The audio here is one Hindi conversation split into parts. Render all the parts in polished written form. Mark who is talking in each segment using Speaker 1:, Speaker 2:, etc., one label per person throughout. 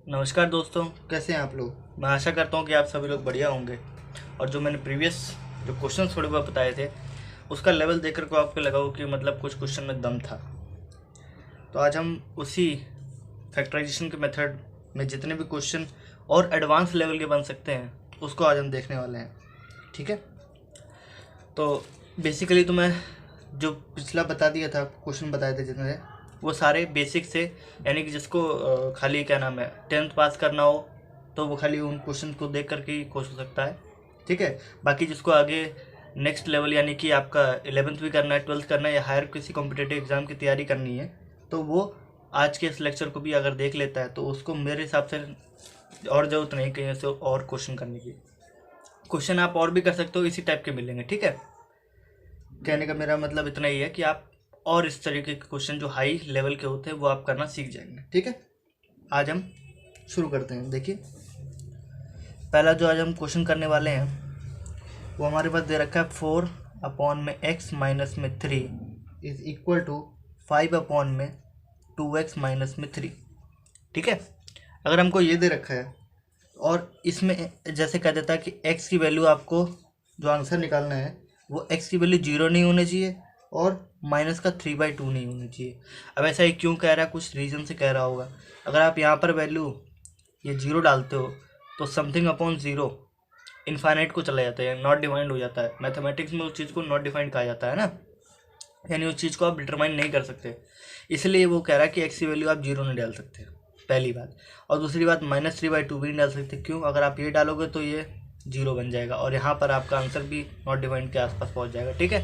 Speaker 1: नमस्कार दोस्तों।
Speaker 2: कैसे हैं आप लोग।
Speaker 1: मैं आशा करता हूँ कि आप सभी लोग बढ़िया होंगे। और जो मैंने प्रीवियस जो क्वेश्चन थोड़े बहुत बताए थे उसका लेवल देख कर को आपको लगा हो कि मतलब कुछ क्वेश्चन में दम था। तो आज हम उसी फैक्टराइजेशन के मेथड में जितने भी क्वेश्चन और एडवांस लेवल के बन सकते हैं उसको आज हम देखने वाले हैं। ठीक है, तो बेसिकली तो मैं जो पिछला बता दिया था, क्वेश्चन बताए थे जितने, वो सारे बेसिक से, यानी कि जिसको खाली क्या नाम है 10th पास करना हो तो वो खाली उन क्वेश्चन को देख करके ही खुश हो सकता है। ठीक है, बाकी जिसको आगे नेक्स्ट लेवल यानी कि आपका 11th भी करना है, 12th करना है या हायर किसी कॉम्पिटेटिव एग्ज़ाम की तैयारी करनी है तो वो आज के इस लेक्चर को भी अगर देख लेता है तो उसको मेरे हिसाब से और ज़रूरत नहीं कहीं से और क्वेश्चन करने की। क्वेश्चन आप और भी कर सकते हो, इसी टाइप के मिलेंगे। ठीक है, कहने का मेरा मतलब इतना ही है कि आप और इस तरीके के क्वेश्चन जो हाई लेवल के होते हैं वो आप करना सीख जाएंगे। ठीक है, आज हम शुरू करते हैं। देखिए, पहला जो आज हम क्वेश्चन करने वाले हैं वो हमारे पास दे रखा है 4/x माइनस में 3 इज इक्वल टू 5/2x-3। ठीक है, अगर हमको ये दे रखा है और इसमें जैसे कह देता है कि x की वैल्यू आपको जो आंसर निकालना है वो x की वैल्यू 0 नहीं होनी चाहिए और माइनस का 3/2 नहीं होनी चाहिए। अब ऐसा ही क्यों कह रहा है, कुछ रीज़न से कह रहा होगा। अगर आप यहाँ पर वैल्यू ये 0 डालते हो तो समथिंग अपॉन 0 इनफाइनाइट को चला जाता है, नॉट डिफाइंड हो जाता है। मैथमेटिक्स में उस चीज़ को नॉट डिफाइंड कहा जाता है ना, यानी उस चीज़ को आप डिटरमाइन नहीं कर सकते। इसलिए वो कह रहा है कि x की वैल्यू आप 0 नहीं डाल सकते, पहली बात। और दूसरी बात, -3/2 भी नहीं डाल सकते। क्यों? अगर आप ये डालोगे तो ये 0 बन जाएगा और यहाँ पर आपका आंसर भी नॉट डिफाइंड के आसपास पहुँच जाएगा। ठीक है,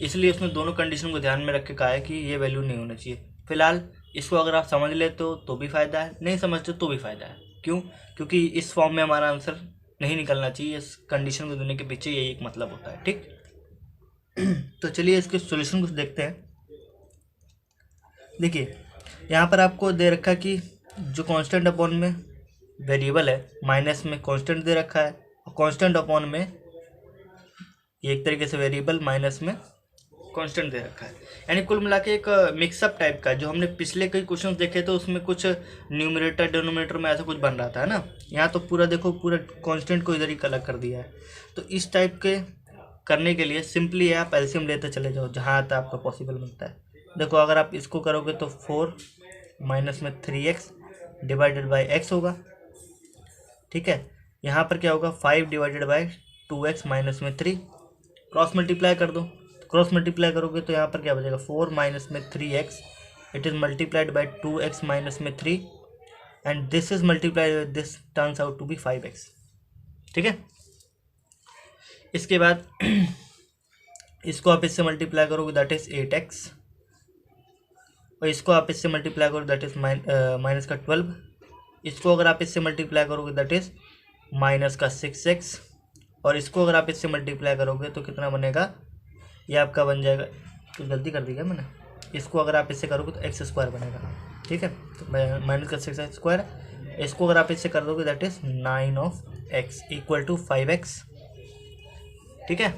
Speaker 1: इसलिए उसने दोनों कंडीशन को ध्यान में रख के कहा है कि ये वैल्यू नहीं होना चाहिए। फिलहाल इसको अगर आप समझ लेते हो तो भी फ़ायदा है, नहीं समझते तो भी फ़ायदा है। क्यों? क्योंकि इस फॉर्म में हमारा आंसर नहीं निकलना चाहिए। इस कंडीशन को देने के पीछे यही एक मतलब होता है। ठीक, तो चलिए इसके सॉल्यूशन कुछ देखते हैं। देखिए, यहाँ पर आपको दे रखा है कि जो कांस्टेंट अपॉन में वेरिएबल है, माइनस में कांस्टेंट दे रखा है और कांस्टेंट अपॉन में ये एक तरीके से वेरिएबल माइनस में कांस्टेंट दे रखा है। यानी कुल मिला के एक मिक्सअप टाइप का, जो हमने पिछले कई क्वेश्चन देखे तो उसमें कुछ न्यूमरेटर डिनोमिनेटर में ऐसा कुछ बन रहा था ना, यहाँ तो पूरा देखो पूरा कांस्टेंट को इधर ही अलग कर दिया है। तो इस टाइप के करने के लिए सिंपली आप एलसीएम लेते चले जाओ जहाँ तक आपका पॉसिबल मिलता है। देखो, अगर आप इसको करोगे तो 4 माइनस में 3x डिवाइडेड बाई x होगा। ठीक है, यहाँ पर क्या होगा 5 डिवाइडेड बाई 2x माइनस में 3। क्रॉस मल्टीप्लाई कर दो, क्रॉस मल्टीप्लाई करोगे तो यहाँ पर क्या बचेगा 4 माइनस में 3x, it is multiplied by 2x minus में 3 and this is multiplied, this turns out to be 5x। ठीक है, इसके बाद इसको आप इससे मल्टीप्लाई करोगे दैट इज 8x और इसको आप इससे मल्टीप्लाई करोगे दैट इज माइनस का 12। इसको अगर आप इससे मल्टीप्लाई करोगे दैट इज माइनस का 6x और इसको अगर आप इससे मल्टीप्लाई करोगे तो कितना बनेगा, ये आपका बन जाएगा, कुछ गलती कर दी क्या मैंने, इसको अगर आप इससे करोगे तो एक्स स्क्वायर बनेगा। ठीक है, तो माइनस का 6x स्क्वायर, इसको अगर आप इससे कर दोगे that is 9 equal to 5x। ठीक है,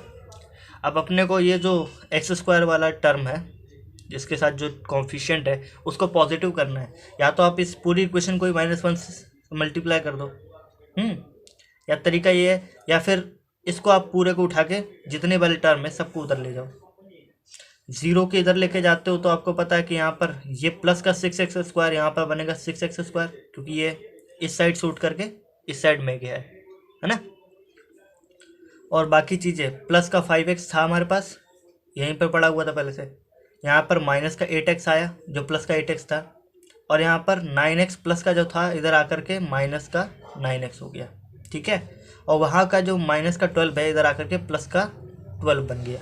Speaker 1: अब अपने को ये जो एक्स स्क्वायर वाला टर्म है जिसके साथ जो कॉन्फिशिएंट है उसको पॉजिटिव करना है। या तो आप इस पूरी इक्वेशन को -1 से मल्टीप्लाई कर दो, या तरीका ये है, या फिर इसको आप पूरे को उठा के जितने वाले टर्म है सबको उधर ले जाओ। 0 के इधर लेके जाते हो तो आपको पता है कि यहाँ पर ये प्लस का 6x स्क्वायर यहाँ पर बनेगा 6x स्क्वायर, क्योंकि ये इस साइड से उठ करके इस साइड में गया है ना। और बाकी चीज़ें, प्लस का 5x था हमारे पास, यहीं पर पड़ा हुआ था पहले से। यहाँ पर माइनस का 8x आया जो प्लस का 8x था, और यहाँ पर 9x प्लस का जो था इधर आकर के माइनस का 9x हो गया। ठीक है, और वहाँ का जो माइनस का 12 है इधर आकर के प्लस का 12 बन गया।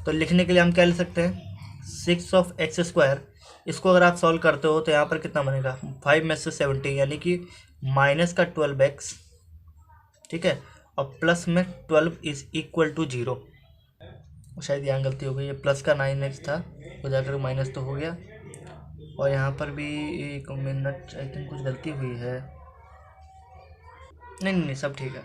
Speaker 1: तो लिखने के लिए हम क्या लिख सकते हैं 6x स्क्वायर। इसको अगर आप सॉल्व करते हो तो यहाँ पर कितना बनेगा 5 में से 17 यानी कि माइनस का 12x। ठीक है, और प्लस में 12 इज इक्वल टू 0। शायद यहाँ गलती हो गई, ये प्लस का 9x था तो जाकर माइनस तो हो गया, और यहाँ पर भी एक मिनट आई थिंक कुछ गलती हुई है। नहीं, सब ठीक है।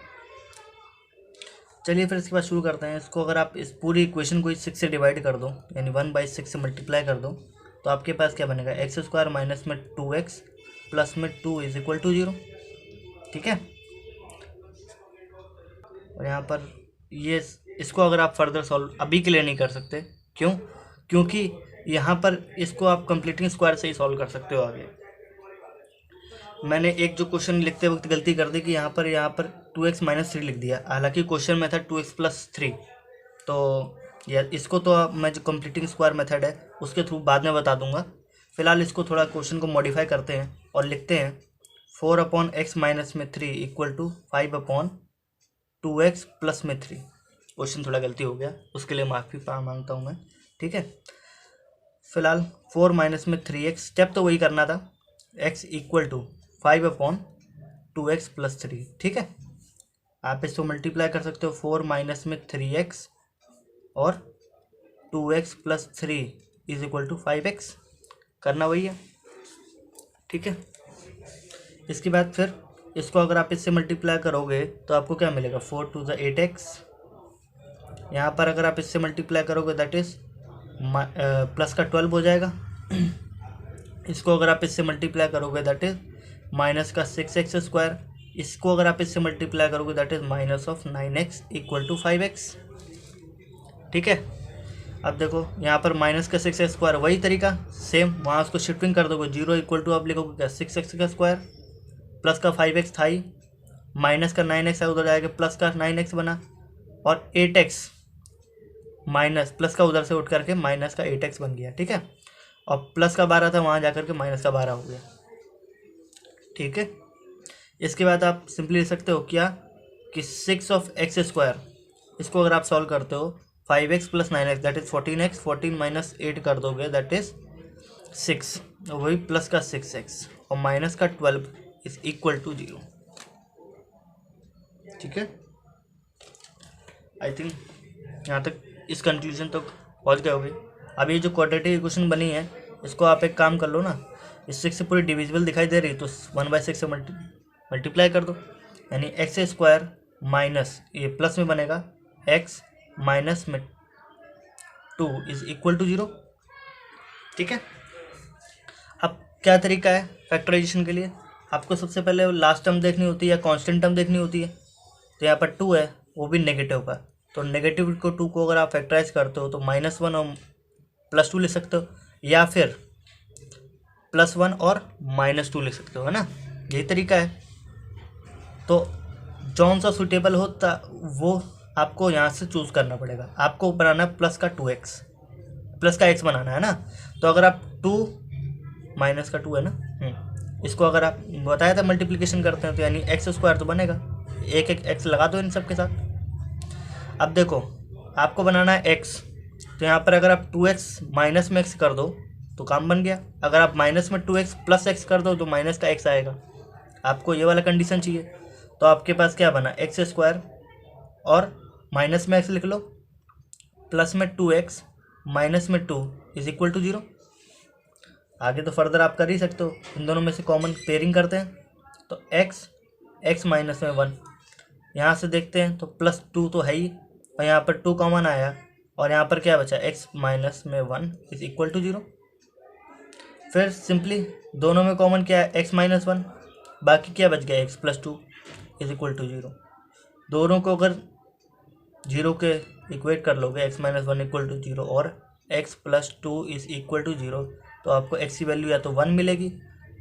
Speaker 1: चलिए फिर इसके बाद शुरू करते हैं। इसको अगर आप इस पूरी इक्वेशन को 6 से डिवाइड कर दो, यानी 1/6 से मल्टीप्लाई कर दो, तो आपके पास क्या बनेगा x स्क्वायर माइनस में 2x प्लस में 2 इज इक्वल टू 0। ठीक है, और यहाँ पर ये इसको अगर आप फर्दर सॉल्व अभी के लिए नहीं कर सकते, क्यों? क्योंकि यहाँ पर इसको आप कंप्लीटिंग स्क्वायर से ही सॉल्व कर सकते हो आगे। मैंने एक जो क्वेश्चन लिखते वक्त गलती कर दी कि यहाँ पर 2x माइनस 3 लिख दिया, हालांकि क्वेश्चन में था 2x प्लस 3। तो यार इसको तो मैं जो कंप्लीटिंग स्क्वायर मेथड है उसके थ्रू बाद में बता दूंगा। फिलहाल इसको थोड़ा क्वेश्चन को मॉडिफाई करते हैं और लिखते हैं 4 अपॉन एक्स माइनस में 3 equal to 5 upon 2x plus में 3। क्वेश्चन थोड़ा गलती हो गया, उसके लिए माफ़ी मांगता हूँ मैं। ठीक है, फिलहाल 4 माइनस में 3x, स्टेप तो वही करना था, x equal to 5 upon 2x plus 3। ठीक है, आप इसको मल्टीप्लाई कर सकते हो 4 माइनस में 3x और 2x plus 3 is equal to 5x, करना वही है। ठीक है, इसके बाद फिर इसको अगर आप इससे मल्टीप्लाई करोगे तो आपको क्या मिलेगा, 4 टू द 8x। यहाँ पर अगर आप इससे मल्टीप्लाई करोगे दैट इज प्लस का 12 हो जाएगा। इसको अगर आप इससे मल्टीप्लाई करोगे दैट इज माइनस का 6x स्क्वायर। इसको अगर आप इससे मल्टीप्लाई करोगे that is minus of 9x equal to 5x। ठीक है, अब देखो यहाँ पर माइनस का 6x स्क्वायर, वही तरीका सेम, वहाँ उसको शिफ्टिंग कर दोगे, 0 इक्वल टू आप लिखोगे क्या 6x का स्क्वायर प्लस का 5x था ही, माइनस का 9x है उधर जाएगा, प्लस का 9x बना, और 8x माइनस प्लस का उधर से उठ करके माइनस का 8x बन गया। ठीक है, और प्लस का 12 था वहाँ जा करके माइनस का 12 हो गया। ठीक है, इसके बाद आप सिंपली लिख सकते हो क्या कि 6 ऑफ एक्स स्क्वायर, इसको अगर आप सॉल्व करते हो 5x plus 9x that is 14x, 14 minus 8 कर दोगे दैट इज 6, वही प्लस का 6x और माइनस का 12 इज इक्वल टू 0। ठीक है, आई थिंक यहाँ तक इस कंक्लूजन तक पहुँच गए होगे। अब ये जो क्वाड्रेटिक इक्वेशन बनी है इसको आप एक काम कर लो ना, इस 6 से पूरी डिविजिबल दिखाई दे रही तो 1/6 से मल्टीप्लाई कर दो, यानी एक्स स्क्वायर माइनस ये प्लस में बनेगा x माइनस में 2 इज इक्वल टू 0। ठीक है, अब क्या तरीका है फैक्टराइजेशन के लिए, आपको सबसे पहले लास्ट टर्म देखनी होती है या कांस्टेंट टर्म देखनी होती है। तो यहाँ पर 2 है वो भी नेगेटिव का, तो नेगेटिव को 2 को अगर आप फैक्टराइज करते हो तो -1 और +2 लिख सकते हो, या फिर +1 और -2 लिख सकते हो, है ना, यही तरीका है। तो जौन सा सूटेबल होता वो आपको यहाँ से चूज़ करना पड़ेगा। आपको बनाना है प्लस का 2x, प्लस का x बनाना है ना, तो अगर आप 2 माइनस का 2 है ना, इसको अगर आप बताया था मल्टीप्लिकेशन करते हैं तो यानी x स्क्वायर तो बनेगा, एक एक x लगा दो इन सब के साथ। अब देखो आपको बनाना है x, तो यहाँ पर अगर आप 2x माइनस में x कर दो तो काम बन गया, अगर आप माइनस में 2x प्लस x कर दो तो माइनस का x आएगा। आपको ये वाला कंडीशन चाहिए, तो आपके पास क्या बना, एक्स स्क्वायर और माइनस में x लिख लो, प्लस में 2x माइनस में 2 इज इक्वल टू 0। आगे तो फर्दर आप कर ही सकते हो, इन दोनों में से कॉमन पेयरिंग करते हैं, तो x माइनस में 1, यहाँ से देखते हैं तो +2 तो है ही, और यहाँ पर 2 कॉमन आया, और यहाँ पर क्या बचा, x माइनस में 1 इज इक्वल टू 0। फिर सिंपली दोनों में कॉमन क्या है, x माइनस 1, बाकी क्या बच गया, x plus 2 is equal to 0। दोनों को अगर 0 के इक्वेट कर लोगे, x माइनस 1 इक्वल टू 0 और x plus 2 is equal to 0, तो आपको x की वैल्यू या तो 1 मिलेगी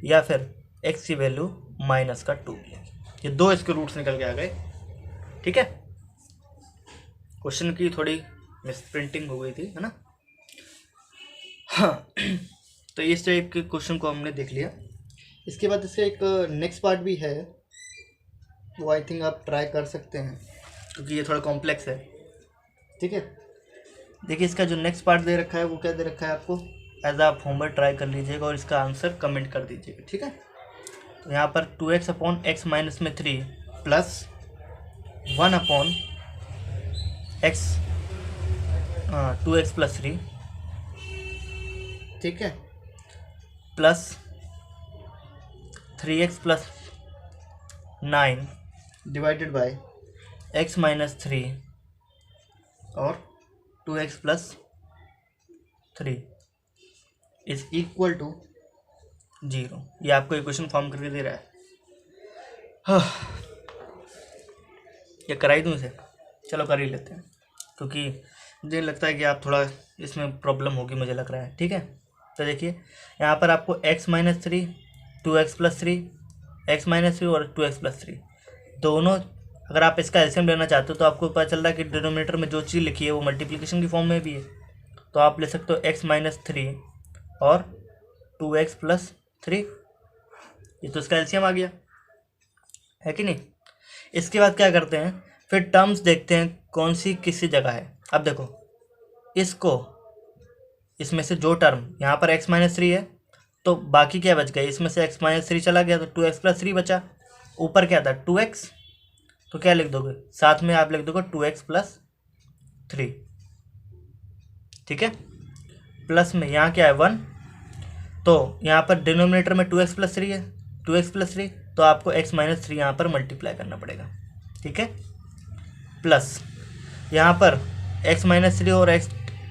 Speaker 1: या फिर x की वैल्यू माइनस का 2 मिलेगी। ये दो इसके रूट्स निकल के आ गए। ठीक है, क्वेश्चन की थोड़ी मिस प्रिंटिंग हो गई थी, है ना। हाँ, तो इस टाइप के क्वेश्चन को हमने देख लिया। इसके बाद इसका एक नेक्स्ट पार्ट भी है, वो आई थिंक आप ट्राई कर सकते हैं क्योंकि ये थोड़ा कॉम्प्लेक्स है। ठीक है, देखिए इसका जो नेक्स्ट पार्ट दे रखा है वो क्या दे रखा है आपको, एज आप होमवर्क ट्राई कर लीजिएगा और इसका आंसर कमेंट कर दीजिएगा। ठीक है, तो यहाँ पर 2x अपॉन x माइनस में 3 plus 1 upon x 2x plus 3, ठीक है, plus 3x plus 9 divided by x minus 3 और 2x plus 3 is equal to 0। ये आपको इक्वेशन फॉर्म करके दे रहा है। हाँ, ये करा ही दूँ इसे? चलो कर ही लेते हैं, क्योंकि मुझे लगता है कि आप थोड़ा इसमें प्रॉब्लम होगी, मुझे लग रहा है। ठीक है, तो देखिए यहाँ पर आपको x-3, 2x+3, x-3 और 2x+3 दोनों, अगर आप इसका एलसीएम लेना चाहते हो तो आपको पता चल रहा है कि डिनोमिनेटर में जो चीज़ लिखी है वो मल्टीप्लिकेशन की फॉर्म में भी है। तो आप ले सकते हो x-3 और 2x+3, ये तो इसका एलसीएम आ गया, है कि नहीं। इसके बाद क्या करते हैं, फिर टर्म्स देखते हैं कौन सी किसी जगह है। अब देखो इसको, इसमें से जो टर्म यहाँ पर x-3 है तो बाकी क्या बच गया, इसमें से x-3 चला गया तो 2x+3 बचा। ऊपर क्या था 2x, तो क्या लिख दोगे, साथ में आप लिख दोगे 2x+3। ठीक है, प्लस में यहाँ क्या है 1, तो यहाँ पर डिनोमिनेटर में 2x+3 है, 2x+3 तो आपको x-3 यहाँ पर मल्टीप्लाई करना पड़ेगा। ठीक है, प्लस यहाँ पर x-3 और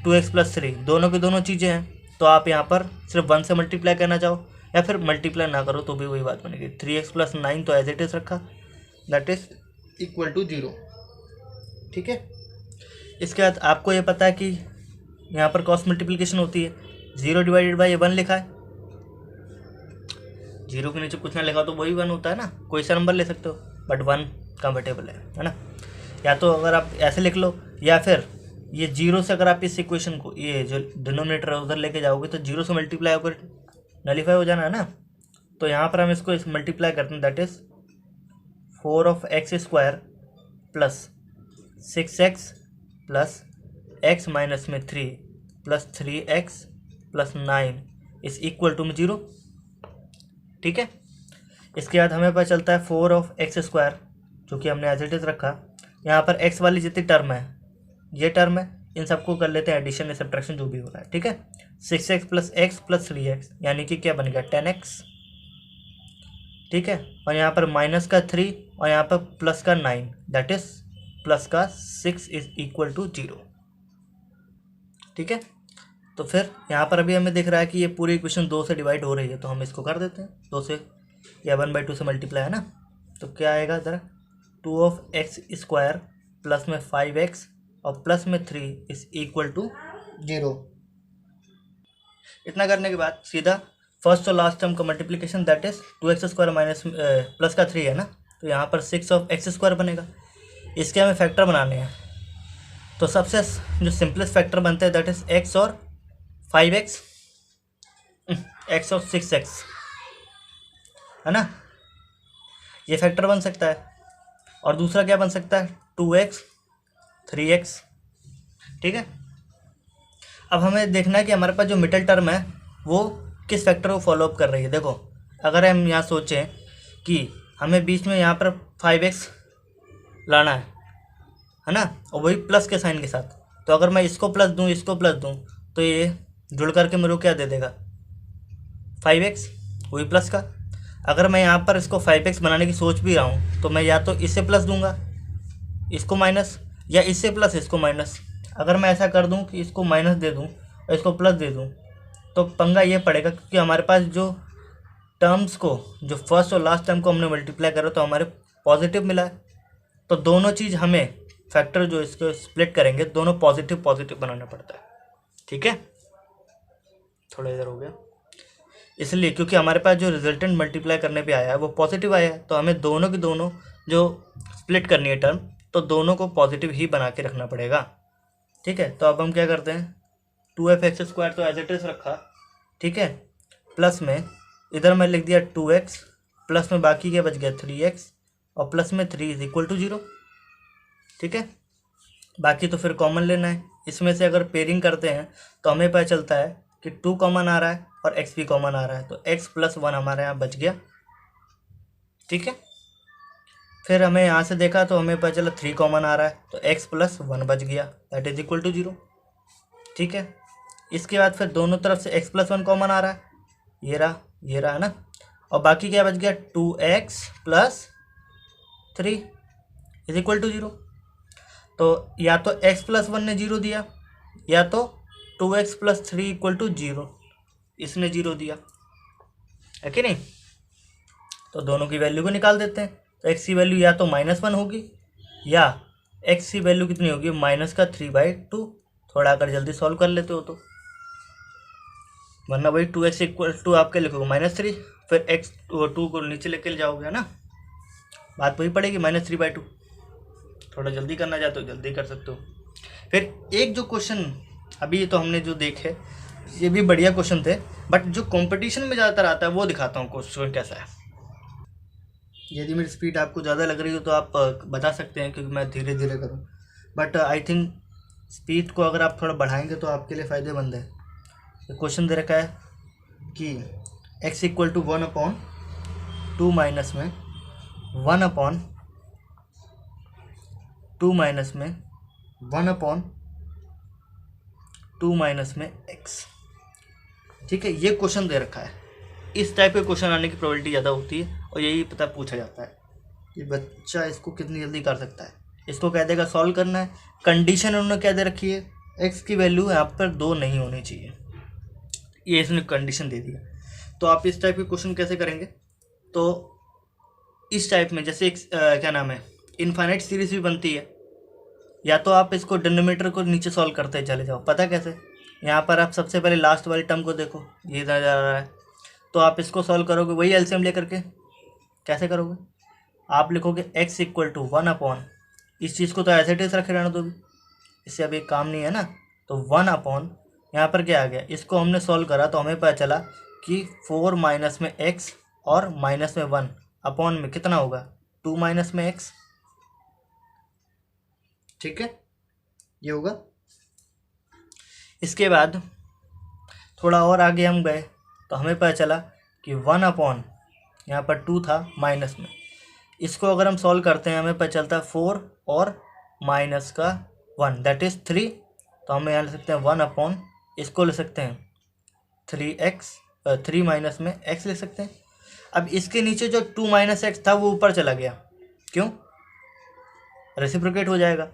Speaker 1: 2x+3 दोनों की दोनों चीज़ें हैं, तो आप यहाँ पर सिर्फ 1 से मल्टीप्लाई करना चाहो या फिर मल्टीप्लाई ना करो तो भी वही बात बनेगी। 3x+9 तो एज इट इज़ रखा, दैट इज इक्वल टू 0। ठीक है, इसके बाद आपको ये पता है कि यहाँ पर क्रॉस मल्टीप्लिकेशन होती है, 0/1 लिखा है, 0 के नीचे कुछ ना लिखा हो तो वही 1 होता है ना, कोई सा नंबर ले सकते हो, बट 1 कंफर्टेबल है ना। या तो अगर आप ऐसे लिख लो, या फिर ये 0 से अगर आप इस इक्वेशन को, ये जो डिनोमिनेटर है उधर लेके जाओगे तो 0 से मल्टीप्लाई होकर नलीफाई हो जाना है ना। तो यहाँ पर हम इसको मल्टीप्लाई करते हैं, that is 4x² plus 6x plus x-3 plus 3x plus 9 is equal to 0। ठीक है, इसके बाद हमें पता चलता है 4x², जो कि हमने एज इट इज रखा। यहाँ पर x वाली जितनी टर्म है, ये टर्म है, इन सबको कर लेते हैं एडिशन या सब्ट्रैक्शन जो भी हो रहा है। ठीक है, 6x plus x plus 3x यानी कि क्या बन गया 10x। ठीक है, और यहाँ पर माइनस का 3 और यहाँ पर प्लस का 9, दैट इज प्लस का 6 इज इक्वल टू 0। ठीक है, तो फिर यहाँ पर अभी हमें दिख रहा है कि ये पूरी इक्वेशन 2 से डिवाइड हो रही है, तो हम इसको कर देते हैं 2 से, या 1/2 से मल्टीप्लाई है ना। तो क्या आएगा इधर, 2x² प्लस में 5x और प्लस में 3 इज इक्वल टू 0। इतना करने के बाद सीधा फर्स्ट और लास्ट टर्म का multiplication, that is 2x² minus plus का 3 है ना, तो यहाँ पर 6x² बनेगा। इसके हमें फैक्टर बनाने हैं, तो सबसे जो सिंपलेस्ट फैक्टर बनता है दैट इज x और 5x, x और 6x, है ना, ये फैक्टर बन सकता है। और दूसरा क्या बन सकता है 2x 3x। ठीक है, अब हमें देखना है कि हमारे पास जो मिडिल टर्म है वो किस फैक्टर को फॉलो अप कर रही है। देखो अगर हम यहाँ सोचें कि हमें बीच में यहाँ पर 5x लाना है ना, और वही प्लस के साइन के साथ, तो अगर मैं इसको प्लस दूँ इसको प्लस दूँ तो ये जुड़ करके मेरे को क्या दे देगा 5x, वही प्लस का। अगर मैं यहाँ पर इसको 5x बनाने की सोच भी रहा हूँ तो मैं या तो इससे प्लस दूंगा इसको माइनस, या इससे प्लस इसको माइनस। अगर मैं ऐसा कर दूं कि इसको माइनस दे दूं और इसको प्लस दे दूं तो पंगा ये पड़ेगा, क्योंकि हमारे पास जो टर्म्स को, जो फर्स्ट और लास्ट टर्म को हमने मल्टीप्लाई करा तो हमारे पॉजिटिव मिला है, तो दोनों चीज़ हमें फैक्टर जो इसको स्प्लिट करेंगे दोनों पॉजिटिव पॉजिटिव बनाना पड़ता है। ठीक है, थोड़ा इधर हो गया, इसलिए क्योंकि हमारे पास जो रिजल्टेंट मल्टीप्लाई करने पे आया है वो पॉजिटिव आया है, तो हमें दोनों की दोनों जो स्प्लिट करनी है टर्म, तो दोनों को पॉजिटिव ही बना के रखना पड़ेगा। ठीक है, तो अब हम क्या करते हैं 2f(x²) तो एज इट इज रखा। ठीक है, प्लस में इधर मैं लिख दिया 2x, प्लस में बाकी क्या बच गया 3x, और प्लस में 3 इज इक्वल टू 0। ठीक है, बाकी तो फिर कॉमन लेना है। इसमें से अगर पेयरिंग करते हैं तो हमें पता चलता है कि 2 कॉमन आ रहा है और x भी कॉमन आ रहा है, तो x + 1 हमारे यहाँ बच गया। ठीक है, फिर हमें यहाँ से देखा तो हमें पता चला 3 कॉमन आ रहा है, तो x + 1 बच गया, दैट इज इक्वल टू 0। ठीक है, इसके बाद फिर दोनों तरफ से x + 1 कॉमन आ रहा है, ये रहा है ना, और बाकी क्या बच गया 2x + 3 इज इक्वल टू 0। तो या तो x + 1 ने 0 दिया, या तो 2x + 3 इक्वल टू 0, इसने 0 दिया। है कि नहीं। तो दोनों की वैल्यू को निकाल देते हैं। तो एक्स की वैल्यू या तो -1 होगी या एक्स की वैल्यू कितनी होगी -3/2। थोड़ा अगर जल्दी सॉल्व कर लेते हो तो, वरना वही 2x = आपके लिखोगे -3, फिर x 2 को नीचे लेके जाओगे ना, बात वही पड़ेगी -3/2। थोड़ा जल्दी करना चाहते हो जल्दी कर सकते हो। फिर एक जो क्वेश्चन अभी तो हमने जो देखे ये भी बढ़िया क्वेश्चन थे, बट जो कंपटीशन में ज़्यादातर आता है वो दिखाता हूँ क्वेश्चन कैसा है। यदि मेरी स्पीड आपको ज़्यादा लग रही हो तो आप बता सकते हैं, क्योंकि मैं धीरे धीरे करूँ, बट आई थिंक स्पीड को अगर आप थोड़ा बढ़ाएंगे तो आपके लिए फ़ायदेमंद है। तो क्वेश्चन दे रखा है कि x = 1/2 माइनस में 1/2 माइनस में 1/2 माइनस में x। ठीक है, ये क्वेश्चन दे रखा है। इस टाइप के क्वेश्चन आने की प्रोबेबिलिटी ज़्यादा होती है और यही पता पूछा जाता है कि बच्चा इसको कितनी जल्दी कर सकता है। इसको कह देगा सॉल्व करना है। कंडीशन उन्होंने क्या दे रखी है, x की वैल्यू यहाँ पर 2 नहीं होनी चाहिए, ये इसने कंडीशन दे दिया। तो आप इस टाइप के क्वेश्चन कैसे करेंगे, तो इस टाइप में जैसे एक क्या नाम है, इनफाइनाइट सीरीज भी बनती है, या तो आप इसको डिनोमिनेटर को नीचे सॉल्व करते चले जाओ। पता कैसे, यहाँ पर आप सबसे पहले लास्ट वाली टर्म को देखो, ये नजर आ रहा है, तो आप इसको सॉल्व करोगे वही एलसीएम लेकर के। कैसे करोगे, आप लिखोगे x = 1/, इस चीज़ को तो ऐसे टेस रखे रहना, तो भी इससे अभी काम नहीं है ना। तो 1/, यहाँ पर क्या आ गया, इसको हमने सॉल्व करा तो हमें पता चला कि 4 माइनस में x और माइनस में 1 अपॉन में कितना होगा 2 माइनस में x। ठीक है, ये होगा। इसके बाद थोड़ा और आगे हम गए तो हमें पता चला कि 1/, यहाँ पर 2 था माइनस में, इसको अगर हम सॉल्व करते हैं हमें पता चलता है 4 और माइनस का 1 दैट इज़ 3। तो हम यहाँ ले सकते हैं 1/, इसको ले सकते हैं 3x, 3 माइनस में x ले सकते हैं। अब इसके नीचे जो 2 माइनस x था वो ऊपर चला गया, क्यों, रेसिप्रोकेट हो जाएगा।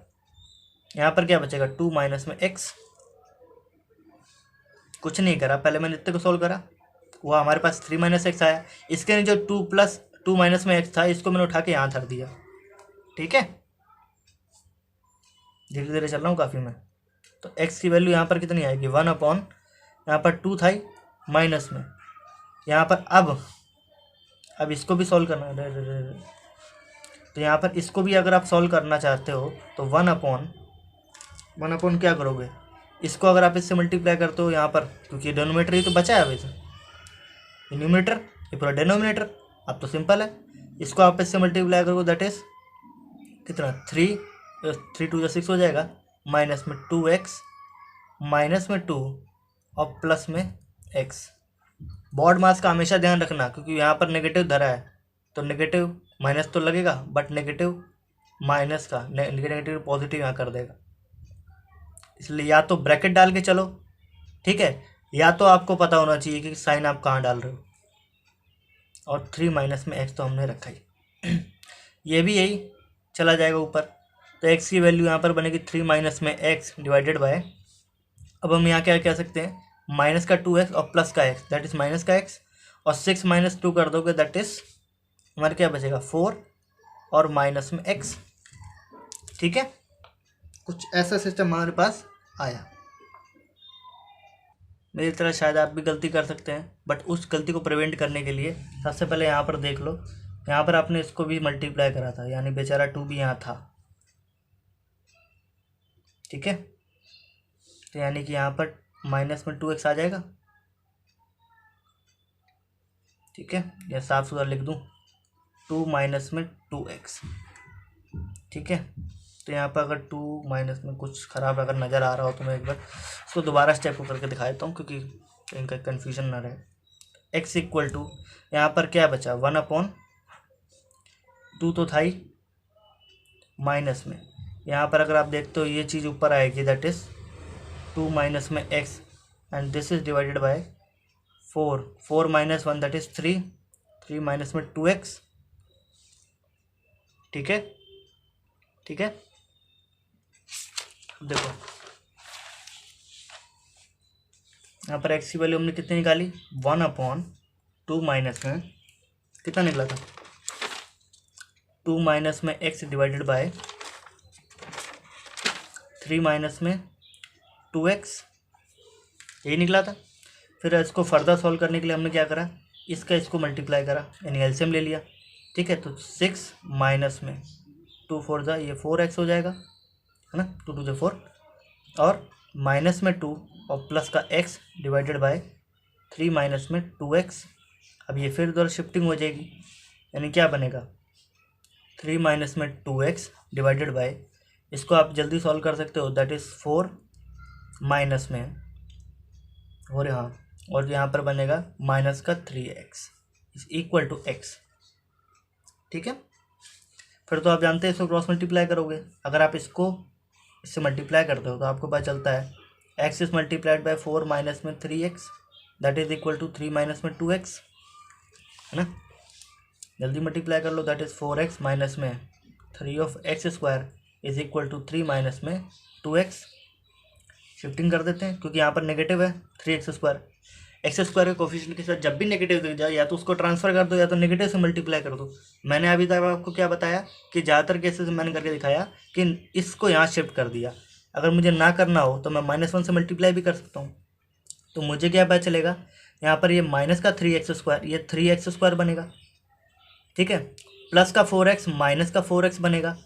Speaker 1: यहाँ पर क्या बचेगा 2 माइनस में x। कुछ नहीं करा, पहले मैंने इतने को सॉल्व करा, वो हमारे पास 3 माइनस x आया। इसके नीचे 2 माइनस में x था, इसको मैंने उठा के यहाँ धर दिया। ठीक है, धीरे धीरे चल रहा हूँ काफ़ी मैं। तो x की वैल्यू यहाँ पर कितनी आएगी 1/, यहाँ पर 2 था ही माइनस में, यहाँ पर अब इसको भी सॉल्व करना है। तो यहाँ पर इसको भी अगर आप सॉल्व करना चाहते हो तो 1/, क्या करोगे, इसको अगर आप इससे मल्टीप्लाई करते हो यहाँ पर, क्योंकि डिनोमिनेटर ही तो बचा है वैसे, न्यूमरेटर ये पूरा डिनोमिनेटर। अब तो सिंपल है, इसको आप इससे मल्टीप्लाई करोगे दैट इज कितना 3 2 6 हो जाएगा, माइनस में 2x माइनस में 2 और प्लस में x। बॉड मास का हमेशा ध्यान रखना, क्योंकि यहाँ पर नेगेटिव धरा है तो नेगेटिव माइनस तो लगेगा, बट नेगेटिव माइनस का नेगेटिव पॉजिटिव यहाँ कर देगा। इसलिए या तो ब्रैकेट डाल के चलो, ठीक है, या तो आपको पता होना चाहिए कि साइन आप कहाँ डाल रहे हो। और 3 माइनस में x तो हमने रखा ही ये भी यही चला जाएगा ऊपर। तो x की वैल्यू यहाँ पर बनेगी 3 माइनस में x डिवाइडेड बाय, अब हम यहाँ क्या कह सकते हैं, माइनस का 2x और प्लस का x दैट इज़ माइनस का x, और 6 माइनस 2 कर दोगे दैट इज़ हमारे क्या बचेगा 4 और माइनस में x। ठीक है, कुछ ऐसा सिस्टम हमारे पास आया। मेरी तरह शायद आप भी गलती कर सकते हैं, बट उस गलती को प्रिवेंट करने के लिए सबसे पहले यहाँ पर देख लो, यहाँ पर आपने इसको भी मल्टीप्लाई करा था, यानी बेचारा 2 भी यहाँ था। ठीक है, तो यानी कि यहाँ पर माइनस में 2x आ जाएगा। ठीक है, या साफ सुथरा लिख दूँ 2 माइनस में 2x। ठीक है, तो यहाँ पर अगर 2 माइनस में कुछ ख़राब अगर नज़र आ रहा हो तो मैं एक बार इसको दोबारा स्टेप को करके दिखा देता हूँ, क्योंकि कहीं का कन्फ्यूजन ना रहे। x = यहाँ पर क्या बचा 1/2 तो था ही माइनस में, यहाँ पर अगर आप देखते हो ये चीज़ ऊपर आएगी दैट इज़ 2 माइनस में x and this is divided by 4 minus 1 that is 3 minus में 2x। ठीक है, ठीक है, देखो यहाँ पर x की वैल्यू हमने कितनी निकाली 1/, 2 माइनस में कितना निकला था, 2 माइनस में x डिवाइडेड बाय 3 माइनस में 2x, यही निकला था। फिर इसको फर्दर सॉल्व करने के लिए हमने क्या करा, इसको मल्टीप्लाई करा, यानी एलसीएम ले लिया। ठीक है, तो 6 माइनस में 2 4 जा, ये 4x हो जाएगा, है ना, 2 2 4, और माइनस में 2 और प्लस का x डिवाइडेड बाय 3 माइनस में 2x। अब ये फिर उधर शिफ्टिंग हो जाएगी, यानी क्या बनेगा, 3 माइनस में 2x डिवाइडेड बाय, इसको आप जल्दी सॉल्व कर सकते हो, दैट इज़ 4 माइनस में, और यहाँ पर बनेगा माइनस का 3x is equal to x। ठीक है, फिर तो आप जानते हैं इसको क्रॉस मल्टीप्लाई करोगे, अगर आप इसको इससे मल्टीप्लाई करते हो तो आपको पता चलता है x इज मल्टीप्लाइड बाय 4 माइनस में 3x that is equal to 3 minus में 2x, है ना, जल्दी मल्टीप्लाई कर लो, दैट इज़ 4x माइनस में 3 of x square is equal to 3 minus में 2x। शिफ्टिंग कर देते हैं क्योंकि यहाँ पर नेगेटिव है 3x स्क्वायर, एक्स स्क्वायर के कोफिशिएंट के साथ जब भी नेगेटिव दिख जाए या तो उसको ट्रांसफर कर दो या तो नेगेटिव से मल्टीप्लाई कर दो। मैंने अभी तक आपको क्या बताया कि ज़्यादातर केसेस मैंने करके दिखाया कि इसको यहाँ शिफ्ट कर दिया, अगर मुझे ना करना हो तो मैं -1 से मल्टीप्लाई भी कर सकता हूँ। तो मुझे क्या पता चलेगा, यहाँ पर ये माइनस का 3x स्क्वायर ये 3x स्क्वायर बनेगा, ठीक है, प्लस का 4x माइनस का 4x बनेगा,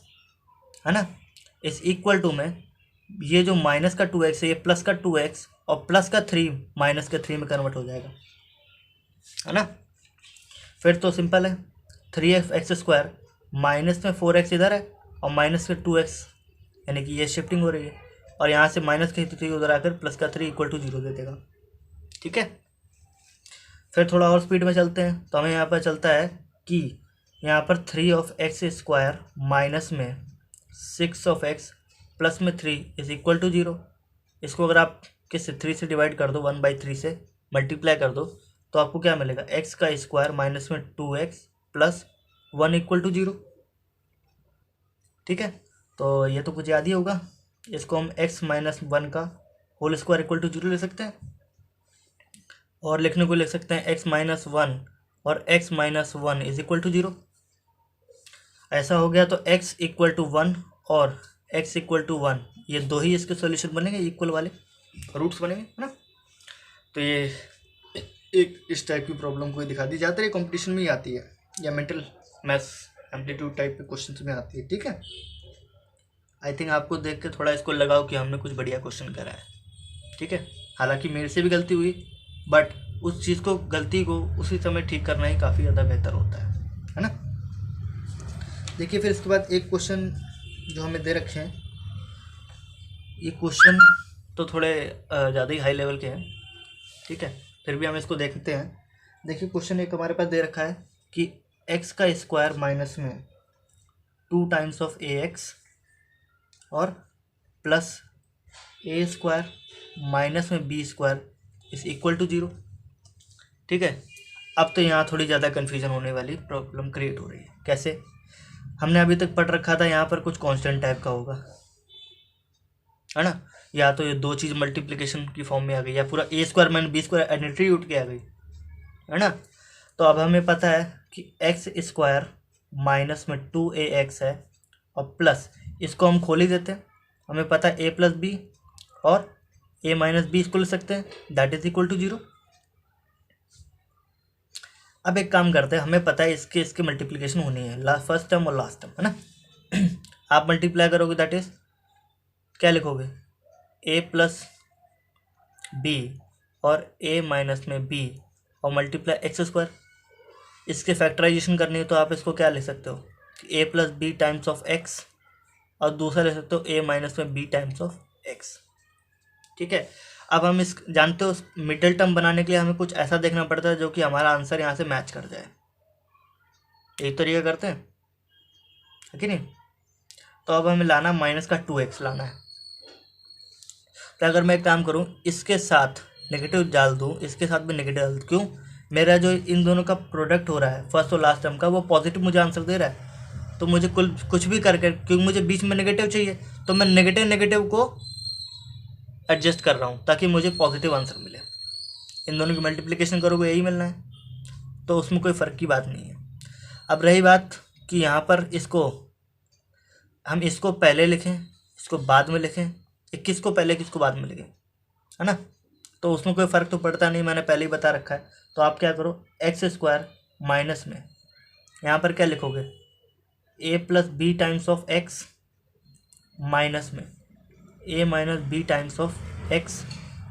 Speaker 1: है ना, इस इक्वल टू में ये जो माइनस का 2x है ये प्लस का 2x और प्लस का 3 माइनस के 3 में कन्वर्ट हो जाएगा, है ना। फिर तो सिंपल है, 3x स्क्वायर माइनस में 4x इधर है और माइनस के 2x, यानी कि ये शिफ्टिंग हो रही है, और यहाँ से माइनस के 3 उधर आकर प्लस का 3 इक्वल टू 0 दे देगा। ठीक है, फिर थोड़ा और स्पीड में चलते हैं, तो हमें यहाँ पर चलता है कि यहाँ पर 3 ऑफ एक्स स्क्वायर माइनस में 6 ऑफ एक्स प्लस में 3 इज इक्वल टू 0। इसको अगर आप किससे 3 से डिवाइड कर दो, 1/3 से मल्टीप्लाई कर दो, तो आपको क्या मिलेगा, एक्स का स्क्वायर माइनस में 2x प्लस 1 इक्वल टू 0। ठीक है, तो ये तो कुछ याद ही होगा, इसको हम x माइनस 1 का होल स्क्वायर इक्वल टू 0 ले सकते हैं, और लिखने को लिख सकते हैं x माइनस 1 और x minus 1 is equal to 0। ऐसा हो गया तो x इक्वल टू 1 और x इक्वल टू 1 ये दो ही इसके सॉल्यूशन बनेंगे, इक्वल वाले रूट्स बनेंगे, है ना। तो ये एक इस टाइप की प्रॉब्लम को दिखा दी जाती है, कंपटीशन में ही आती है या मेंटल मैथ्स एप्टीट्यूड टाइप के क्वेश्चन में आती है। ठीक है, आई थिंक आपको देख के थोड़ा इसको लगाओ कि हमने कुछ बढ़िया क्वेश्चन करा है। ठीक है, हालांकि मेरे से भी गलती हुई, बट उस चीज़ को, गलती को उसी समय ठीक करना ही काफ़ी ज़्यादा बेहतर होता है ना। देखिए फिर इसके बाद एक क्वेश्चन जो हमें दे रखे हैं, ये क्वेश्चन तो थोड़े ज़्यादा ही हाई लेवल के हैं, ठीक है, फिर भी हम इसको देखते हैं। देखिए क्वेश्चन एक हमारे पास दे रखा है कि x का स्क्वायर माइनस में 2 टाइम्स ऑफ ax और प्लस a स्क्वायर माइनस में b square is equal to 0। ठीक है, अब तो यहाँ थोड़ी ज़्यादा कन्फ्यूजन होने वाली प्रॉब्लम क्रिएट हो रही है। कैसे, हमने अभी तक पढ़ रखा था यहाँ पर कुछ कांस्टेंट टाइप का होगा, है ना, या तो ये दो चीज़ मल्टीप्लिकेशन की फॉर्म में आ गई या पूरा a square minus b square identity उठ के आ गई, है ना। तो अब हमें पता है कि x स्क्वायर माइनस में 2ax है और प्लस इसको हम खोल ही देते हैं, हमें पता है a प्लस बी और a माइनस बी इसको ले सकते हैं, दैट इज इक्वल टू 0। अब एक काम करते हैं, हमें पता है इसके मल्टीप्लिकेशन होनी है, फर्स्ट टर्म और लास्ट टर्म, है ना। आप मल्टीप्लाई करोगे दैट इज क्या लिखोगे, a प्लस बी और a माइनस में b और मल्टीप्लाई एक्स स्क्वायर। इसके फैक्टराइजेशन करनी है तो आप इसको क्या ले सकते हो, a plus B times of x और दूसरा ले सकते हो a माइनस में b टाइम्स ऑफ x। ठीक है, अब हम इस जानते हो मिडिल टर्म बनाने के लिए हमें कुछ ऐसा देखना पड़ता है जो कि हमारा आंसर यहाँ से मैच कर जाए, एक तरीका करते हैं, है कि नहीं। तो अब हमें लाना माइनस का 2x लाना है, तो अगर मैं एक काम करूँ, इसके साथ नेगेटिव डाल दूँ, इसके साथ भी नेगेटिव डाल दूँ, क्यों, मेरा जो इन दोनों का प्रोडक्ट हो रहा है फर्स्ट और लास्ट टर्म का, वो पॉजिटिव मुझे आंसर दे रहा है, तो मुझे कुछ भी करके, क्योंकि मुझे बीच में नेगेटिव चाहिए, तो मैं नेगेटिव को एडजस्ट कर रहा हूँ ताकि मुझे पॉजिटिव आंसर मिले। इन दोनों की मल्टीप्लिकेशन करोगे यही मिलना है, तो उसमें कोई फ़र्क की बात नहीं है। अब रही बात कि यहाँ पर हम इसको पहले लिखें, इसको बाद में लिखें, किसको पहले किसको बाद में लिखें, है ना, तो उसमें कोई फ़र्क तो पड़ता नहीं, मैंने पहले ही बता रखा है। तो आप क्या करो, एक्स स्क्वायर माइनस में यहाँ पर क्या लिखोगे, A plus B times of X minus में A minus B times of X.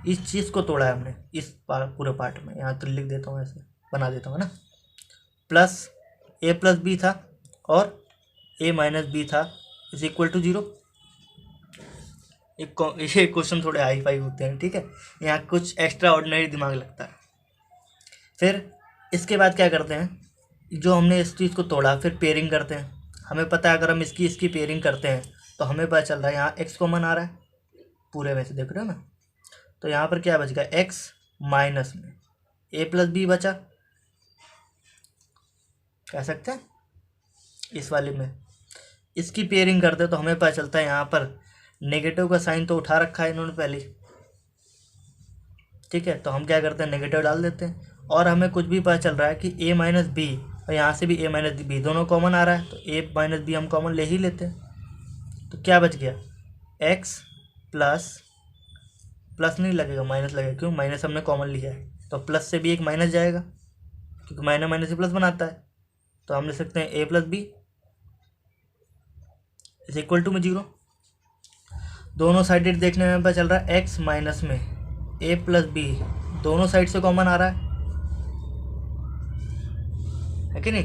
Speaker 1: इस चीज़ को तोड़ा है हमने इस पूरे पार्ट में, यहाँ तो लिख देता हूँ, ऐसे बना देता हूँ, है ना, प्लस ए प्लस बी था और ए माइनस बी था इज इक्वल टू 0। ये क्वेश्चन थोड़े हाई फाई होते हैं, ठीक है, यहाँ कुछ एक्स्ट्रा ऑर्डिनरी दिमाग लगता है। फिर इसके बाद क्या करते हैं, जो हमने इस चीज़ को तोड़ा फिर पेयरिंग करते हैं। हमें पता है अगर हम इसकी पेयरिंग करते हैं तो हमें पता चल रहा है यहाँ एक्स कॉमन आ रहा है पूरे में से, देख रहे हो ना, तो यहाँ पर क्या बच गया, एक्स माइनस में ए प्लस बी बचा, कह सकते हैं इस वाले में। इसकी पेयरिंग करते तो हमें पता चलता है यहाँ पर नेगेटिव का साइन तो उठा रखा है इन्होंने पहले, ठीक है, तो हम क्या करते हैं नेगेटिव डाल देते हैं। और हमें कुछ भी पता चल रहा है कि ए माइनस बी और यहाँ से भी ए माइनस बी दोनों कॉमन आ रहा है, तो ए माइनस बी हम कॉमन ले ही लेते हैं। तो क्या बच गया, एक्स प्लस नहीं लगेगा, माइनस लगेगा, क्यों, माइनस हमने कॉमन लिया है, तो प्लस से भी एक माइनस जाएगा क्योंकि माइनस माइनस से प्लस बनाता है। तो हम लिख सकते हैं A plus B is equal to में 0। दोनों साइडेड देखने में पता चल रहा है एक्स माइनस में ए प्लस बी दोनों साइड से कॉमन आ रहा है कि नहीं।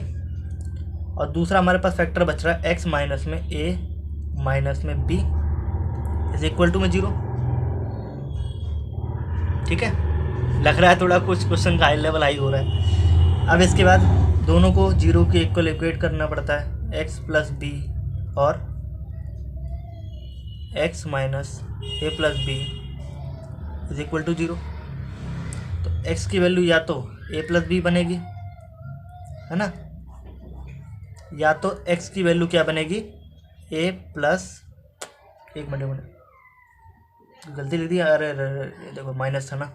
Speaker 1: और दूसरा हमारे पास फैक्टर बच रहा है एक्स माइनस में ए माइनस में बी इज इक्वल टू में 0, ठीक है। लग रहा है थोड़ा कुछ क्वेश्चन का हाई लेवल हाई हो रहा है। अब इसके बाद दोनों को 0 के इक्वल इक्वेट करना पड़ता है, एक्स प्लस बी और x minus a plus B is equal to 0। तो एक्स की वैल्यू या तो ए प्लस बी बनेगी, है ना, या तो एक्स की वैल्यू क्या बनेगी, ए प्लस, एक मिनट गलती लिख दी, अरे देखो माइनस था ना,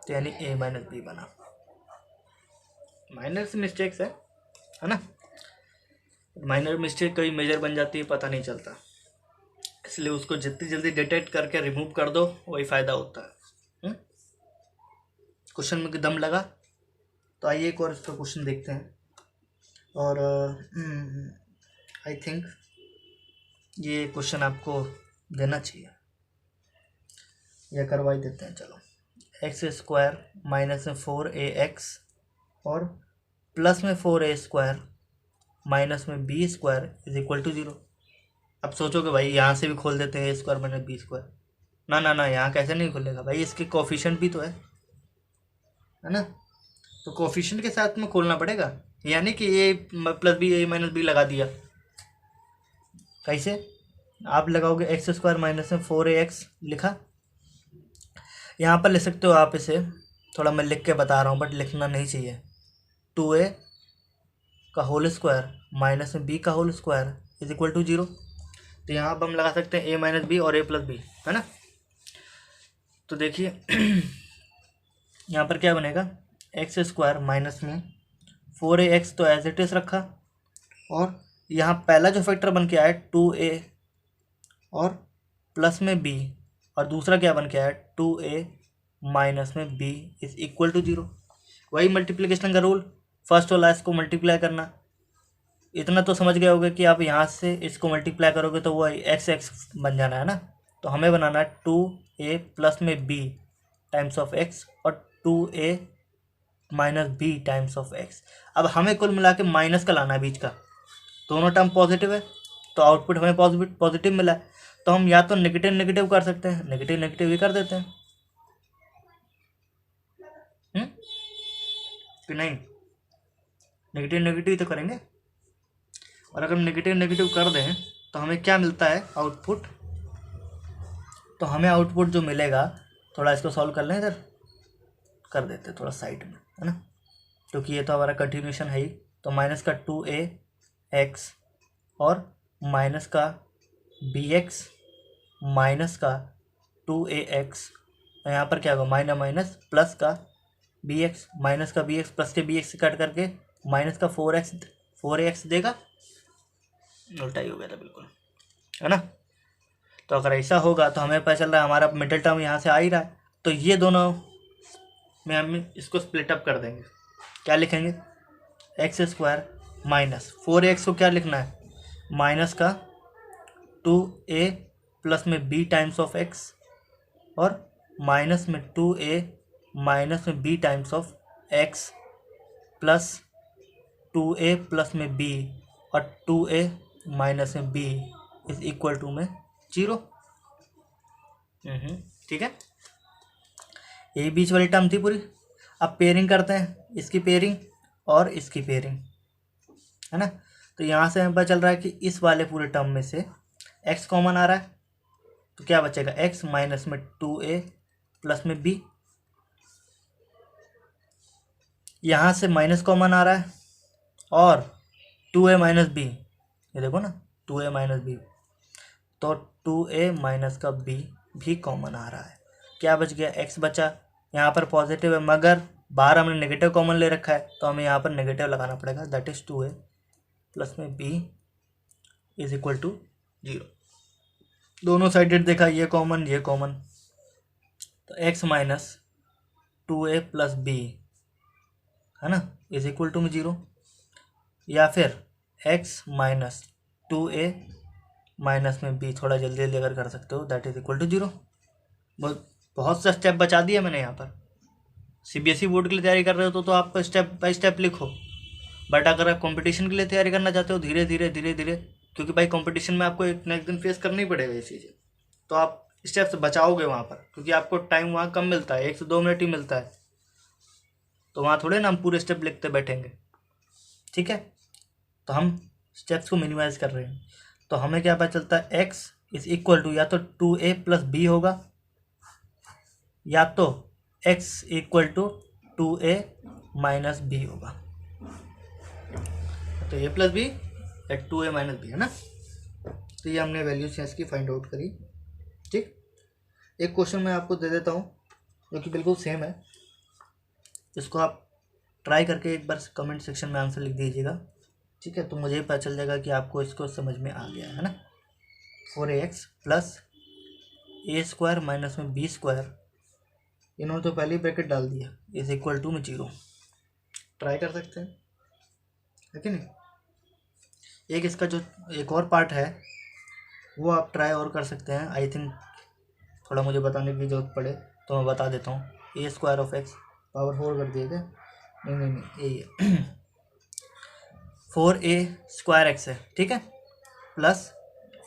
Speaker 1: तो यानी ए माइनस बी बना, माइनर मिस्टेक्स है ना, माइनर मिस्टेक कभी मेजर बन जाती है, पता नहीं चलता, इसलिए उसको जितनी जल्दी डिटेक्ट करके रिमूव कर दो वही फ़ायदा होता है। क्वेश्चन में दम लगा तो आइए एक और इस पर क्वेश्चन देखते हैं। और आई थिंक ये क्वेश्चन आपको देना चाहिए या करवा ही देते हैं, चलो। एक्स स्क्वायर माइनस में 4ax और प्लस में 4a² माइनस में b² इज इक्वल टू 0। अब सोचोगे भाई यहाँ से भी खोल देते हैं a² माइनस b², ना यहाँ कैसे नहीं खुलेगा भाई, इसके कोफिशिएंट भी तो है ना, तो कोफिशिएंट के साथ में खोलना पड़ेगा, यानी कि a plus b a minus b लगा दिया। कैसे आप लगाओगे, x² माइनस में 4ax लिखा, यहाँ पर लिख सकते हो आप इसे, थोड़ा मैं लिख के बता रहा हूँ बट लिखना नहीं चाहिए, 2a का होल स्क्वायर माइनस में b का whole square is equal to 0। तो यहाँ पर हम लगा सकते हैं a माइनस बी और a प्लस बी, है ना। तो देखिए यहाँ पर क्या बनेगा, x² माइनस में 4ax तो एज इट इज़ रखा, और यहाँ पहला जो फैक्टर बन के आया 2a और प्लस में b, और दूसरा क्या बन के आया 2a माइनस में b इज इक्वल टू 0। वही मल्टीप्लिकेशन का रूल, फर्स्ट और लास्ट को मल्टीप्लाई करना। इतना तो समझ गए होगे कि आप यहाँ से इसको मल्टीप्लाई करोगे तो वो x बन जाना है ना, तो हमें बनाना है 2a प्लस में b टाइम्स ऑफ x और 2a minus b times of x। अब हमें कुल मिला के माइनस का लाना है बीच का, दोनों टर्म पॉजिटिव है तो आउटपुट हमें पॉजिटिव मिला है, तो हम या तो नेगेटिव नेगेटिव कर सकते हैं, नेगेटिव नेगेटिव ही कर देते हैं, कि नहीं, नेगेटिव नेगेटिव ही तो करेंगे। और अगर नेगेटिव नेगेटिव कर दें तो हमें क्या मिलता है, आउटपुट। तो हमें आउटपुट जो मिलेगा, थोड़ा इसको सॉल्व कर लें, इधर कर देते थोड़ा साइड में, है ना, क्योंकि ये तो हमारा कंटिन्यूशन है ही। तो माइनस का 2ax और माइनस का bx माइनस का 2ax, यहाँ पर क्या होगा, माइनस माइनस प्लस का बी एक्स, माइनस का बी एक्स प्लस के बी एक्स से कट करके माइनस का 4x देगा, उल्टा ही हो गया था बिल्कुल, है ना। तो अगर ऐसा होगा तो हमें पता चल रहा है हमारा मिडिल टर्म यहाँ से आ ही रहा है, तो ये दोनों में हम इसको स्प्लिट अप कर देंगे। क्या लिखेंगे, एक्स स्क्वायर माइनस 4x को क्या लिखना है, माइनस का 2a प्लस में b टाइम्स ऑफ x, और माइनस में 2a माइनस में b times of x plus 2a plus में b और 2a माइनस में b इज इक्वल टू में 0। ठीक है, यही बीच वाली टर्म थी पूरी। अब पेयरिंग करते हैं, इसकी पेयरिंग और इसकी पेयरिंग, है ना। तो यहाँ से हमें पता चल रहा है कि इस वाले पूरे टर्म में से x कॉमन आ रहा है, तो क्या बचेगा, x माइनस में 2a प्लस में b। यहाँ से माइनस कॉमन आ रहा है और 2a माइनस b, ये देखो ना 2a माइनस b, तो 2a माइनस का b भी कॉमन आ रहा है। क्या बच गया, x बचा। यहाँ पर पॉजिटिव है मगर बाहर हमने नेगेटिव कॉमन ले रखा है, तो हमें यहाँ पर नेगेटिव लगाना पड़ेगा, दैट इज 2a प्लस में b इज इक्वल टू 0। दोनों साइडेड देखा, ये कॉमन ये कॉमन, तो x minus 2a plus b, है ना, इज इक्वल टू में 0। या फिर x माइनस 2a माइनस में b, थोड़ा जल्दी जल्दी अगर कर सकते हो, दैट इज इक्वल टू 0। बहुत सा स्टेप बचा दिया मैंने यहाँ पर। सीबीएसई बोर्ड के लिए तैयारी कर रहे हो तो आप स्टेप बाय स्टेप लिखो, बट अगर आप कंपटीशन के लिए तैयारी करना चाहते हो धीरे धीरे धीरे धीरे, क्योंकि भाई कंपटीशन में आपको एक ना एक दिन फेस करना ही पड़ेगा ये चीज़ें, तो आप स्टेप्स बचाओगे वहाँ पर, क्योंकि आपको टाइम वहाँ कम मिलता है, 1 से 2 मिनट ही मिलता है, तो वहाँ थोड़े ना हम पूरे स्टेप लिखते बैठेंगे। ठीक है, तो हम स्टेप्स को मिनिमाइज कर रहे हैं। तो हमें क्या पता चलता है, x इज इक्वल टू या तो 2a प्लस b होगा, या तो x equal to 2a minus b होगा। तो a प्लस बी या 2a माइनस बी, है ना। तो ये हमने वैल्यूज इसकी फाइंड आउट करी। ठीक, एक क्वेश्चन मैं आपको दे देता हूँ जो कि बिल्कुल सेम है, इसको आप ट्राई करके एक बार कमेंट सेक्शन में आंसर लिख दीजिएगा। ठीक है, तो मुझे पता चल जाएगा कि आपको इसको समझ में आ गया है ना। 4ax plus a square minus में b स्क्वायर, इन्होंने तो पहले ही ब्रैकेट डाल दिया, इज इक्वल टू में 0। ट्राई कर सकते हैं, है कि नहीं। एक इसका जो एक और पार्ट है वो आप ट्राई और कर सकते हैं, आई थिंक थोड़ा मुझे बताने की जरूरत पड़े तो मैं बता देता हूँ। a square of x power 4 कर दिए क्या, नहीं ये 4a स्क्वायर x है, ठीक है, प्लस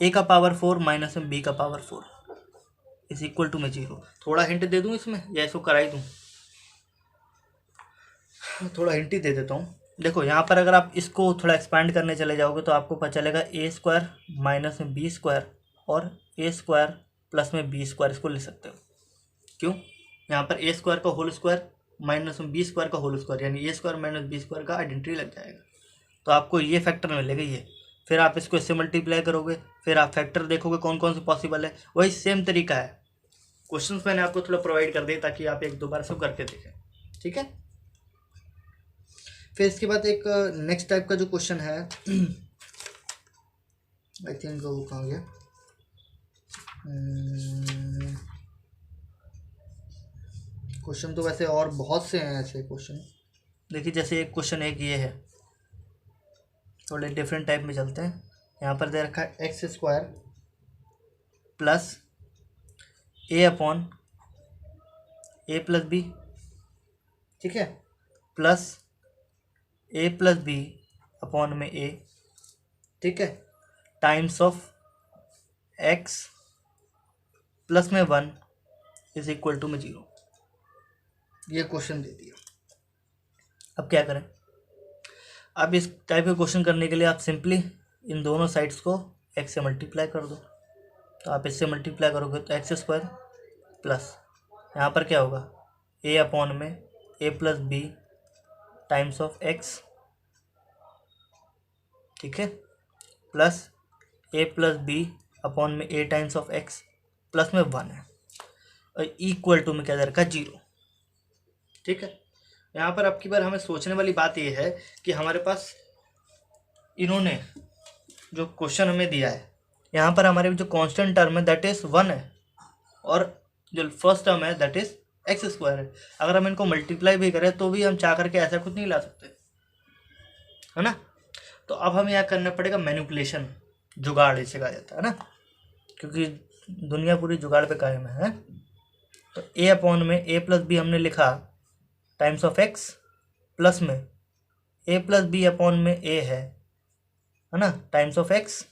Speaker 1: a का पावर 4 माइनस में b का पावर 4 इज इक्वल टू में 0। थोड़ा हिंट दे दूँ इसमें या इसको कराई दूँ, थोड़ा हिंट ही दे देता हूँ। देखो यहाँ पर अगर आप इसको थोड़ा एक्सपांड करने चले जाओगे तो आपको पता चलेगा a स्क्वायर माइनस में b स्क्वायर और a स्क्वायर प्लस में b स्क्वायर, इसको ले सकते हो। क्यों, यहाँ पर a स्क्वायर का होल स्क्वायर माइनस में b स्क्वायर का होल स्क्वायर, यानी a square minus b square का आइडेंटिटी लग जाएगा, तो आपको ये फैक्टर मिलेगा ये। फिर आप इसको इससे मल्टीप्लाई करोगे, फिर आप फैक्टर देखोगे कौन कौन से पॉसिबल है, वही सेम तरीका है। क्वेश्चंस मैंने आपको थोड़ा प्रोवाइड कर दिए ताकि आप एक दो बार सब करके देखें। ठीक है, फिर इसके बाद एक नेक्स्ट टाइप का जो क्वेश्चन है, आई थिंक वो कहाँ गया, क्वेश्चन तो वैसे और बहुत से हैं ऐसे क्वेश्चन। देखिए जैसे एक क्वेश्चन एक ये है, थोड़े डिफरेंट टाइप में चलते हैं। यहाँ पर दे रखा है x square plus a upon A plus B, ठीक है, प्लस ए प्लस बी अपॉन में ए, ठीक है, टाइम्स ऑफ एक्स प्लस में 1 इज इक्वल टू में 0। ये क्वेश्चन दे दिया। अब क्या करें, अब इस टाइप के क्वेश्चन करने के लिए आप सिंपली इन दोनों साइड्स को x से मल्टीप्लाई कर दो। तो आप इससे मल्टीप्लाई करोगे तो एक्स स्क्वायर प्लस यहाँ पर क्या होगा a अपॉन में a plus B times of x, ठीक है, plus a plus b upon में a times of x plus में 1 है, और इक्वल टू में क्या दे रखा है 0। ठीक है, यहाँ पर अब की बार हमें सोचने वाली बात ये है कि हमारे पास इन्होंने जो क्वेश्चन हमें दिया है, यहाँ पर हमारे जो कांस्टेंट टर्म है दैट इज 1 है और जो फर्स्ट टर्म है दैट इज एक्स स्क्वायर है। अगर हम इनको मल्टीप्लाई भी करें तो भी हम चाह करके ऐसा कुछ नहीं ला सकते, है ना। तो अब हमें यहाँ करना पड़ेगा मैनिपुलेशन, जुगाड़ इसे कहा जाता है ना, क्योंकि दुनिया पूरी जुगाड़ पे कायम है। तो ए अपॉन में ए प्लस बी हमने लिखा टाइम्स ऑफ एक्स, प्लस में ए प्लस बी अपॉन में ए है ना, टाइम्स ऑफ एक्स।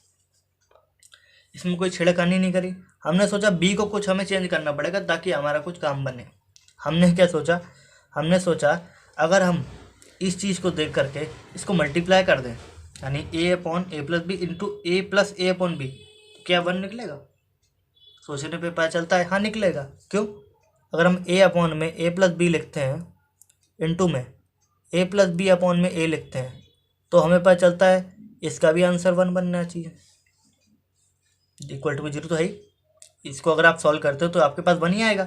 Speaker 1: इसमें कोई छिड़कानी नहीं करी। हमने सोचा बी को कुछ हमें चेंज करना पड़ेगा ताकि हमारा कुछ काम बने। हमने क्या सोचा, हमने सोचा अगर हम इस चीज़ को देख करके इसको मल्टीप्लाई कर दें, यानी ए upon A plus B into A plus a upon B, तो क्या 1 निकलेगा? सोचने पे पता चलता है हाँ निकलेगा। क्यों? अगर हम ए अपॉन में ए प्लस बी लिखते हैं इंटू में ए प्लस बी अपॉन में ए लिखते हैं तो हमें पता चलता है इसका भी आंसर 1 बनना चाहिए, इक्वल टू 0 तो है ही। इसको अगर आप सॉल्व करते हो तो आपके पास 1 ही आएगा।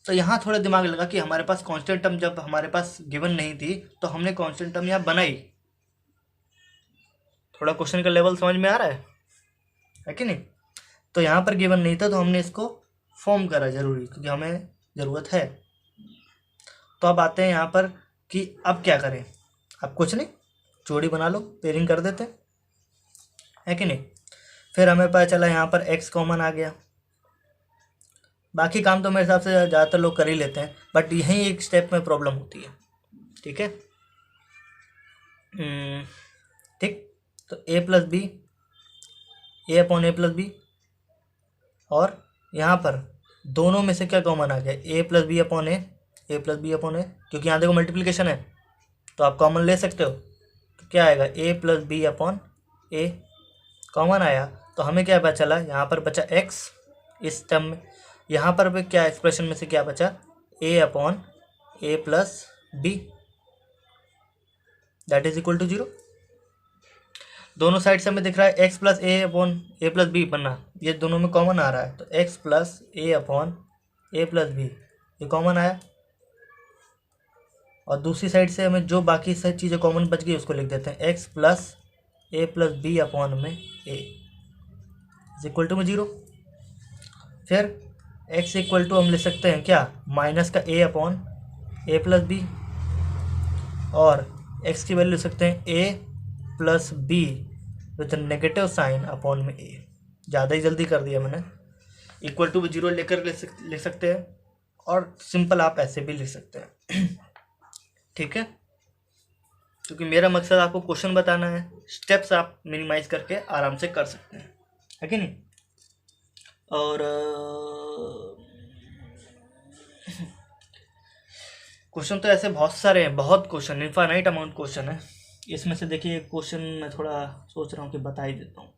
Speaker 1: तो यहाँ थोड़ा दिमाग लगा कि हमारे पास कांस्टेंट टर्म जब हमारे पास गिवन नहीं थी तो हमने कांस्टेंट टर्म यहाँ बनाई। थोड़ा क्वेश्चन का लेवल समझ में आ रहा है कि नहीं? तो यहाँ पर गिवन नहीं था तो हमने इसको फॉर्म करा जरूरी, क्योंकि हमें ज़रूरत है। तो अब आते हैं यहाँ पर कि अब क्या करें। अब कुछ नहीं, जोड़ी बना लो, पेयरिंग कर देते है कि नहीं। फिर हमें पता चला यहाँ पर x कॉमन आ गया। बाकी काम तो मेरे हिसाब से ज़्यादातर लोग कर ही लेते हैं, बट यहीं एक स्टेप में प्रॉब्लम होती है। ठीक है, ठीक। तो a plus b, a upon A plus b, और यहाँ पर दोनों में से क्या कॉमन आ गया, ए प्लस बी अपॉन ए प्लस बी अपॉन ए, क्योंकि यहाँ देखो मल्टीप्लिकेशन है तो आप कॉमन ले सकते हो। तो क्या आएगा, ए प्लस बी अपॉन ए, कॉमन आया। तो हमें क्या पता चला, यहाँ पर बचा x इस टर्म में, यहाँ पर भी क्या एक्सप्रेशन में से क्या बचा, a upon A plus b that is equal to 0। दोनों साइड से हमें दिख रहा है x plus a upon A plus b बनना, ये दोनों में कॉमन आ रहा है। तो x plus a upon A plus B ये कॉमन आया, और दूसरी साइड से हमें जो बाकी सारी चीज़ें कॉमन बच गई उसको लिख देते हैं, x प्लस ए प्लस बी अपॉन में ए इज इक्वल टू में 0। फिर x इक्वल टू हम लिख सकते हैं क्या, माइनस का a upon A plus b, और x की वैल्यू लिख सकते हैं a plus b with negative sign upon में a। ज़्यादा ही जल्दी कर दिया मैंने। इक्वल टू 0 लेकर लिख सकते हैं, और सिंपल आप ऐसे भी लिख सकते हैं। ठीक है, क्योंकि मेरा मकसद आपको क्वेश्चन बताना है, स्टेप्स आप मिनिमाइज करके आराम से कर सकते हैं, है कि नहीं। और क्वेश्चन तो ऐसे बहुत सारे हैं, बहुत क्वेश्चन, इनफाइनाइट अमाउंट क्वेश्चन है। इसमें से देखिए क्वेश्चन मैं थोड़ा सोच रहा हूँ कि बता ही देता हूँ,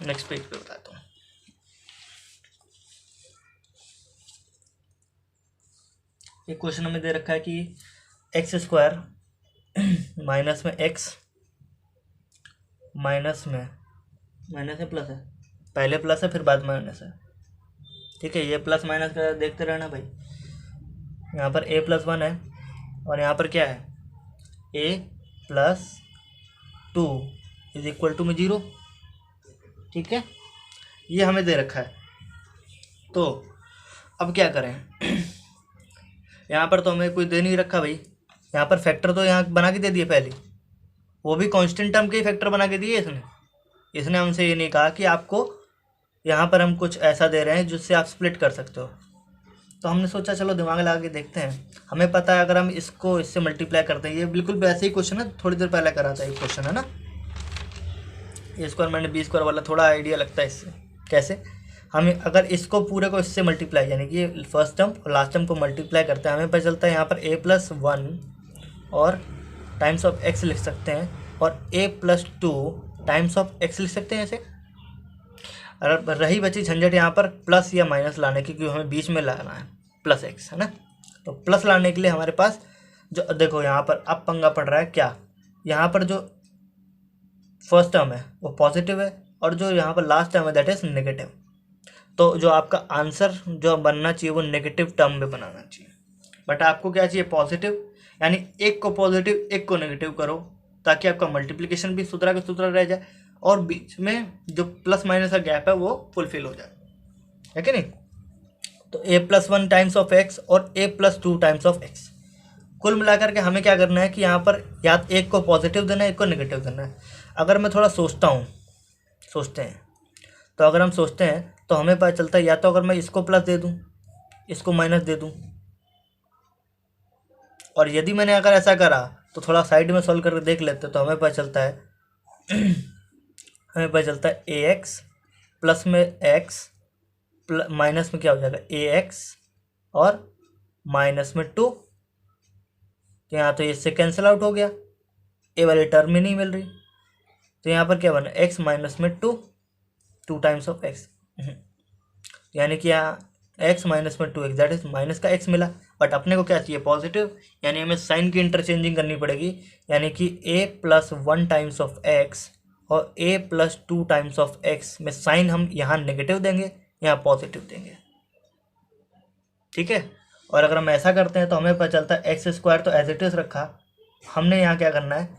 Speaker 1: नेक्स्ट पेज पे बताता हूँ। एक क्वेश्चन हमें दे रखा है कि एक्स स्क्वायर माइनस में एक्स माइनस में प्लस है, पहले प्लस है फिर बाद माइनस है। ठीक है, ये प्लस माइनस का देखते रहना भाई। यहाँ पर a प्लस 1 है और यहाँ पर क्या है, a plus 2 is equal to में 0। ठीक है, ये हमें दे रखा है। तो अब क्या करें, यहाँ पर तो हमें कोई दे नहीं रखा भाई। यहाँ पर फैक्टर तो यहाँ बना के दे दिए पहले, वो भी कांस्टेंट टर्म के ही फैक्टर बना के दिए इसने हमसे ये नहीं कहा कि आपको यहाँ पर हम कुछ ऐसा दे रहे हैं जिससे आप स्प्लिट कर सकते हो। तो हमने सोचा चलो दिमाग लगा के देखते हैं। हमें पता है अगर हम इसको इससे मल्टीप्लाई करते हैं, ये बिल्कुल वैसे ही क्वेश्चन है, थोड़ी देर पहले करा था ये क्वेश्चन, है ना। ए स्क्वायर माइनस बी स्क्वायर वाला थोड़ा आइडिया लगता है इससे। कैसे, हमें अगर इसको पूरे को इससे मल्टीप्लाई, यानी कि फर्स्ट टर्म और लास्ट टर्म को मल्टीप्लाई करते हैं, हमें पता चलता है यहाँ पर a प्लस 1 और टाइम्स ऑफ x लिख सकते हैं, और a plus 2 times of x लिख सकते हैं ऐसे। अगर रही बची झंझट यहाँ पर प्लस या माइनस लाने की, क्योंकि हमें बीच में लाना है प्लस x, है ना। तो प्लस लाने के लिए हमारे पास जो देखो यहाँ पर अब पंगा पड़ रहा है क्या, यहाँ पर जो फर्स्ट टर्म है वो पॉजिटिव है और जो यहाँ पर लास्ट टर्म है दैट इज नेगेटिव। तो जो आपका आंसर जो बनना चाहिए वो नेगेटिव टर्म में बनाना चाहिए। बट आपको क्या चाहिए, पॉजिटिव, यानी एक को पॉजिटिव एक को नेगेटिव करो ताकि आपका मल्टीप्लिकेशन भी सुधरा के सुधरा रह जाए और बीच में जो प्लस माइनस का गैप है वो फुलफिल हो जाए, है कि नहीं। तो a+1 टाइम्स ऑफ एक्स और a+2 टाइम्स ऑफ एक्स। कुल मिलाकर के हमें क्या करना है कि यहाँ पर या एक को पॉजिटिव देना है एक को नेगेटिव देना है। अगर मैं थोड़ा सोचते हैं तो अगर हम सोचते हैं तो हमें पता चलता है या तो अगर मैं इसको प्लस दे दूँ इसको माइनस दे दूँ, और यदि मैंने अगर ऐसा करा तो थोड़ा साइड में सॉल्व करके देख लेते तो हमें पता चलता है ax प्लस में x माइनस में क्या हो जाएगा ax और माइनस में 2। तो यहाँ तो इससे कैंसिल आउट हो गया, ए वाली टर्म ही नहीं मिल रही, तो यहाँ पर क्या बना x माइनस में 2 टाइम्स ऑफ x, यानी कि यहाँ x माइनस में 2x दैट इज माइनस का x मिला। बट अपने को क्या चाहिए, पॉजिटिव, यानी हमें साइन की इंटरचेंजिंग करनी पड़ेगी, यानी कि a+1 टाइम्स ऑफ x और a+2 टाइम्स ऑफ x में साइन हम यहाँ नेगेटिव देंगे यहाँ पॉजिटिव देंगे, ठीक है। और अगर हम ऐसा करते हैं तो हमें पता चलता है x² तो एज इट इज रखा, हमने यहाँ क्या करना है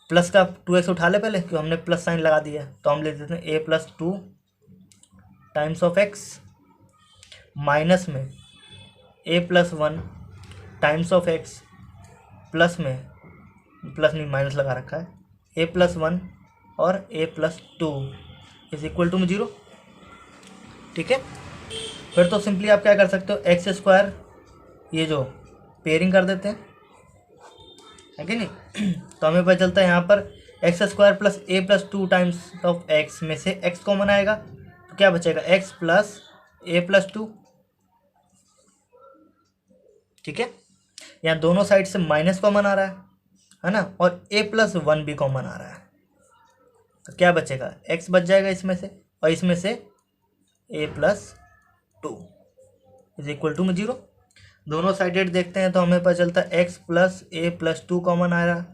Speaker 1: प्लस का 2x उठा ले पहले क्योंकि हमने प्लस साइन लगा दिया, तो हम लिख देते हैं a+2 times of x minus में a+1 times of x plus में प्लस नहीं माइनस लगा रखा है a+1 और a+2 इज इक्वल टू 0, ठीक है। फिर तो सिंपली आप क्या कर सकते हो x² ये जो पेयरिंग कर देते हैं, है कि नहीं। तो हमें पता चलता है यहाँ पर x² plus a+2 times of x में से x कॉमन आएगा तो क्या बचेगा x प्लस a+2, ठीक है। यहाँ दोनों साइड से माइनस कॉमन आ रहा है ना, और a+1 भी कॉमन आ रहा है, तो क्या बचेगा x बच जाएगा इसमें से, और इसमें से a+2 इज इक्वल टू 0। दोनों साइडेड देखते हैं तो हमें पता चलता है x प्लस a+2 कॉमन आ रहा है,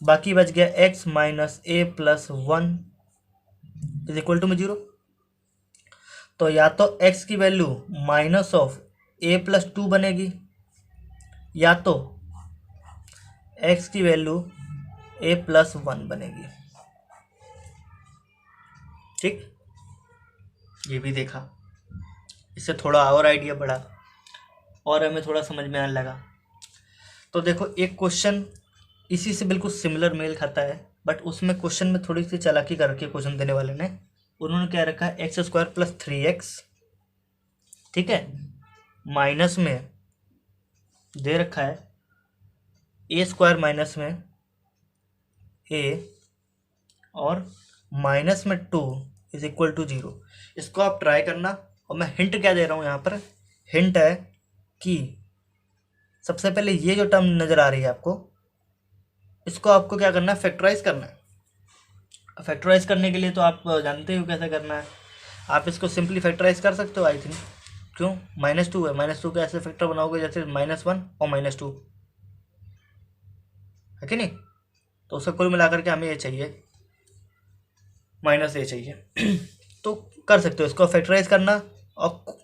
Speaker 1: बाकी बच गया x minus a+1 is equal to 0। तो या तो x की वैल्यू माइनस ऑफ a+2 बनेगी या तो x की वैल्यू a+1 बनेगी, ठीक। ये भी देखा, इससे थोड़ा और आइडिया बढ़ा और हमें थोड़ा समझ में आने लगा। तो देखो एक क्वेश्चन इसी से बिल्कुल सिमिलर मेल खाता है, बट उसमें क्वेश्चन में थोड़ी सी चालाकी कर रखी है क्वेश्चन देने वाले ने। उन्होंने क्या रखा है x² प्लस 3x, ठीक है, माइनस में दे रखा है a² माइनस में a और माइनस में 2 इज इक्वल टू 0। इसको आप ट्राई करना, और मैं हिंट क्या दे रहा हूँ यहाँ पर, हिंट है कि सबसे पहले ये जो टर्म नज़र आ रही है आपको, इसको आपको क्या करना है फैक्टराइज करना है। फैक्टराइज करने के लिए तो आप जानते हो कैसे करना है, आप इसको सिंपली फैक्टराइज कर सकते हो आई थिंक। क्यों, -2 है, -2 का ऐसे फैक्टर बनाओगे जैसे -1 और -2, है कि नहीं। तो उसका कुल मिलाकर के हमें ये चाहिए -a चाहिए। तो कर सकते हो इसको फैक्टराइज करना, और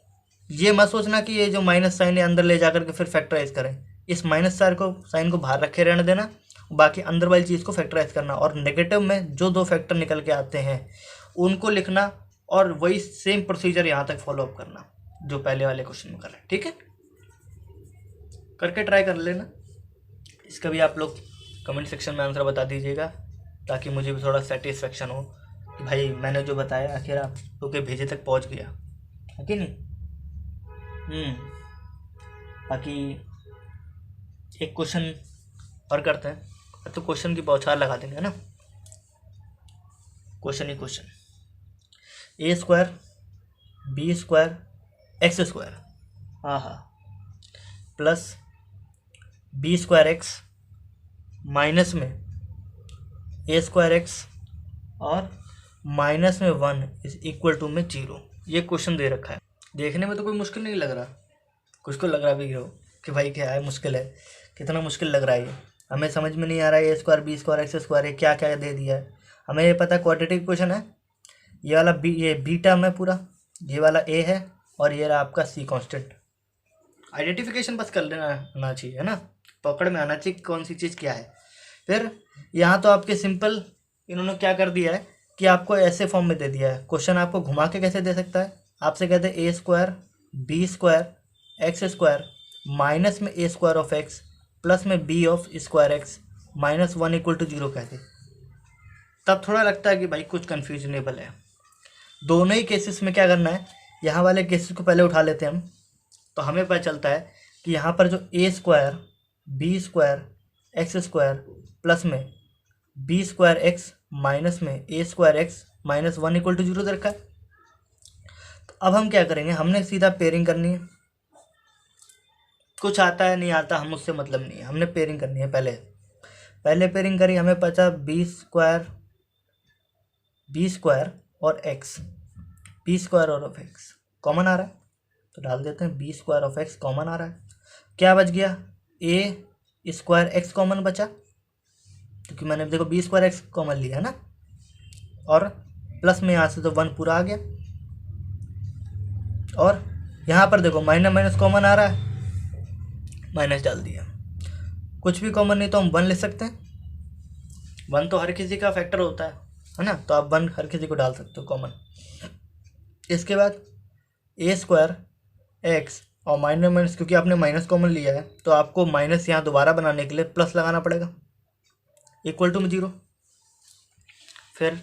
Speaker 1: ये मत सोचना कि ये जो माइनस साइन है अंदर ले जाकर के फिर फैक्टराइज करें, इस माइनस साइन को बाहर रखे रहने देना, बाकी अंदर वाली चीज़ को फैक्टराइज करना, और नेगेटिव में जो 2 फैक्टर निकल के आते हैं उनको लिखना, और वही सेम प्रोसीजर यहाँ तक फॉलो अप करना जो पहले वाले क्वेश्चन में कर रहे हैं, ठीक है। करके ट्राई कर लेना, इसका भी आप लोग कमेंट सेक्शन में आंसर बता दीजिएगा ताकि मुझे भी थोड़ा सेटिस्फेक्शन हो कि भाई मैंने जो बताया आखिर आप लोग के भेजे तक पहुंच गया, है कि नहीं। बाकी एक क्वेश्चन और करते हैं, तो क्वेश्चन की बौछार लगा देंगे, है ना। क्वेश्चन ही question, a² b² x² plus b² x minus में a² x और माइनस में 1 इज इक्वल टू में 0। ये क्वेश्चन दे रखा है, देखने में तो कोई मुश्किल नहीं लग रहा, कुछ को लग रहा भी हो कि भाई क्या है, मुश्किल है, कितना मुश्किल लग रहा है ये, हमें समझ में नहीं आ रहा है। a² b² x² ये क्या क्या दे दिया है, हमें ये पता है क्वाड्रेटिक क्वेश्चन है, ये वाला बी, ये बी टर्म है पूरा, ये वाला ए है, और ये रहा आपका सी कांस्टेंट। आइडेंटिफिकेशन बस कर लेना आना चाहिए, है ना, पकड़ में आना चाहिए कौन सी चीज़ क्या है। फिर यहाँ तो आपके सिंपल इन्होंने क्या कर दिया है कि आपको ऐसे फॉर्म में दे दिया है। क्वेश्चन आपको घुमा के कैसे दे सकता है, आपसे कहते हैं A square B square X square minus में A square of X plus में B of square X minus 1 equal to 0 कहते, तब थोड़ा लगता है कि भाई कुछ कन्फ्यूजनेबल है। दोनों ही केसेस में क्या करना है, यहाँ वाले केसेस को पहले उठा लेते हैं हम, तो हमें पता चलता है कि यहाँ पर जो A square B square X square plus में बी स्क्वायर एक्स माइनस में A square X minus 1 equal to 0 दे रखा है। तो अब हम क्या करेंगे, हमने सीधा पेयरिंग करनी है। कुछ आता है नहीं आता हम उससे मतलब नहीं है, हमने पेयरिंग करनी है। पहले पेयरिंग करी, हमें पता बी स्क्वायर और एक्स, बी स्क्वायर और ऑफ एक्स कॉमन आ रहा है, तो डाल देते हैं B square of X common आ रहा है। क्या बच गया, ए स्क्वायर एक्स कॉमन बचा, क्योंकि मैंने देखो बी स्क्वायर एक्स कॉमन लिया है ना, और प्लस में यहाँ से तो 1 पूरा आ गया, और यहाँ पर देखो माइनस माइनस कॉमन आ रहा है, माइनस डाल दिया। कुछ भी कॉमन नहीं तो हम 1 ले सकते हैं, 1 तो हर किसी का फैक्टर होता है ना, तो आप 1 हर किसी को डाल सकते हो कॉमन। इसके बाद ए स्क्वायर एक्स और माइनस माइनस, क्योंकि आपने माइनस कॉमन लिया है तो आपको माइनस यहाँ दोबारा बनाने के लिए प्लस लगाना पड़ेगा, इक्वल टू में 0। फिर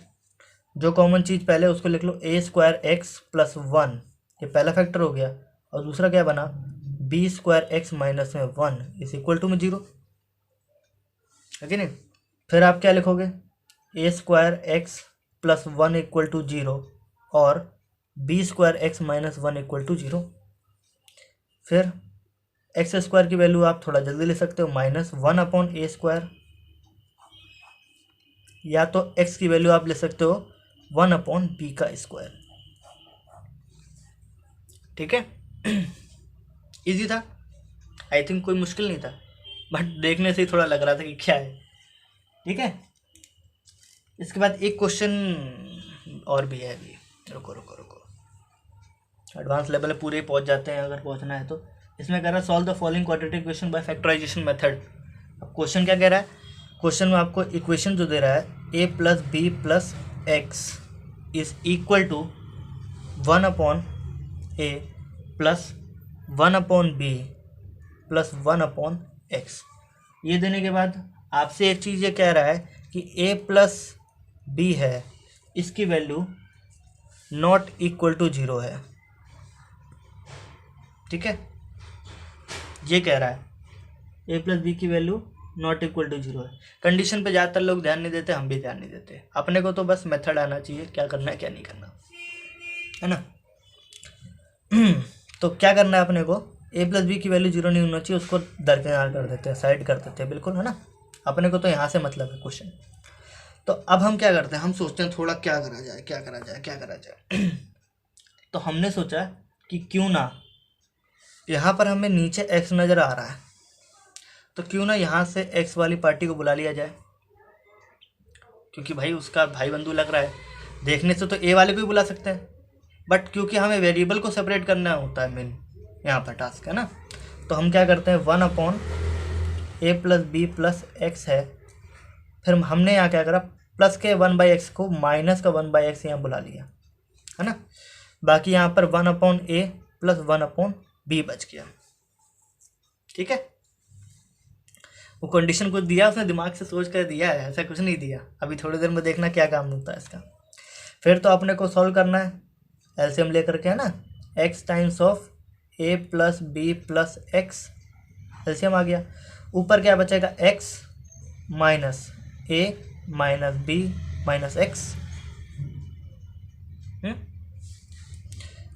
Speaker 1: जो कॉमन चीज़ पहले उसको लिख लो, ए स्क्वायर एक्स प्लस 1, ये पहला फैक्टर हो गया, और दूसरा क्या बना, बी स्क्वायर एक्स माइनस में 1 इस इक्वल टू में 0, है कि नहीं। फिर आप क्या लिखोगे, A square X plus 1 equal to 0 और B square X minus 1 equal to 0। फिर एक्स स्क्वायर की वैल्यू आप थोड़ा जल्दी ले सकते हो, माइनस 1 अपॉन ए स्क्वायर, या तो एक्स की वैल्यू आप ले सकते हो 1 अपॉन बी का स्क्वायर। ठीक है, इजी था, आई थिंक कोई मुश्किल नहीं था, बट देखने से ही थोड़ा लग रहा था कि क्या है। ठीक है, इसके बाद एक क्वेश्चन और भी है अभी, रुको एडवांस लेवल पे पूरे पहुंच जाते हैं अगर पहुंचना है तो। इसमें कह रहा है solve the following quadratic equation by factorisation method. अब क्वेश्चन क्या कह रहा है, क्वेश्चन में आपको इक्वेशन जो दे रहा है A plus B plus x is equal to 1 upon A plus 1 upon B plus 1 upon X. ये देने के बाद आपसे एक चीज़ ये कह रहा है कि ए प्लस बी है, इसकी वैल्यू नॉट इक्वल टू 0 है। ठीक है, ये कह रहा है ए प्लस बी की वैल्यू नॉट इक्वल टू 0 है। कंडीशन पे ज़्यादातर लोग ध्यान नहीं देते, हम भी ध्यान नहीं देते, अपने को तो बस मेथड आना चाहिए क्या करना है क्या नहीं करना, है ना। तो क्या करना है अपने को, ए प्लस बी की वैल्यू 0 नहीं होना चाहिए, उसको दरकिनार कर देते हैं, साइड कर देते हैं, बिल्कुल, है ना। अपने को तो यहाँ से मतलब है क्वेश्चन। तो अब हम क्या करते हैं, हम सोचते हैं थोड़ा क्या करा जाए। तो हमने सोचा कि क्यों ना, यहाँ पर हमें नीचे एक्स नज़र आ रहा है, तो क्यों ना यहाँ से एक्स वाली पार्टी को बुला लिया जाए, क्योंकि भाई उसका भाई बंधु लग रहा है। देखने से तो ए वाले को ही बुला सकते हैं, बट क्योंकि हमें वेरिएबल को सेपरेट करना होता है मेन यहाँ पर टास्क, है ना। तो हम क्या करते हैं, 1 अपॉन ए प्लस बी प्लस एक्स है, फिर हमने यहाँ क्या करा, प्लस के 1/x को माइनस का 1/x यहाँ बुला लिया, है ना। बाकी यहाँ पर 1 अपॉन ए प्लस 1 अपॉन बी बच गया। ठीक है, वो कंडीशन कुछ दिया उसने, दिमाग से सोच कर दिया है, ऐसा कुछ नहीं दिया। अभी थोड़ी देर में देखना क्या काम होता है इसका। फिर तो अपने को सॉल्व करना है एलसीएम लेकर के, है ना, x times of a plus B plus X, LCM आ गया। ऊपर क्या बचेगा, x minus a minus B minus X.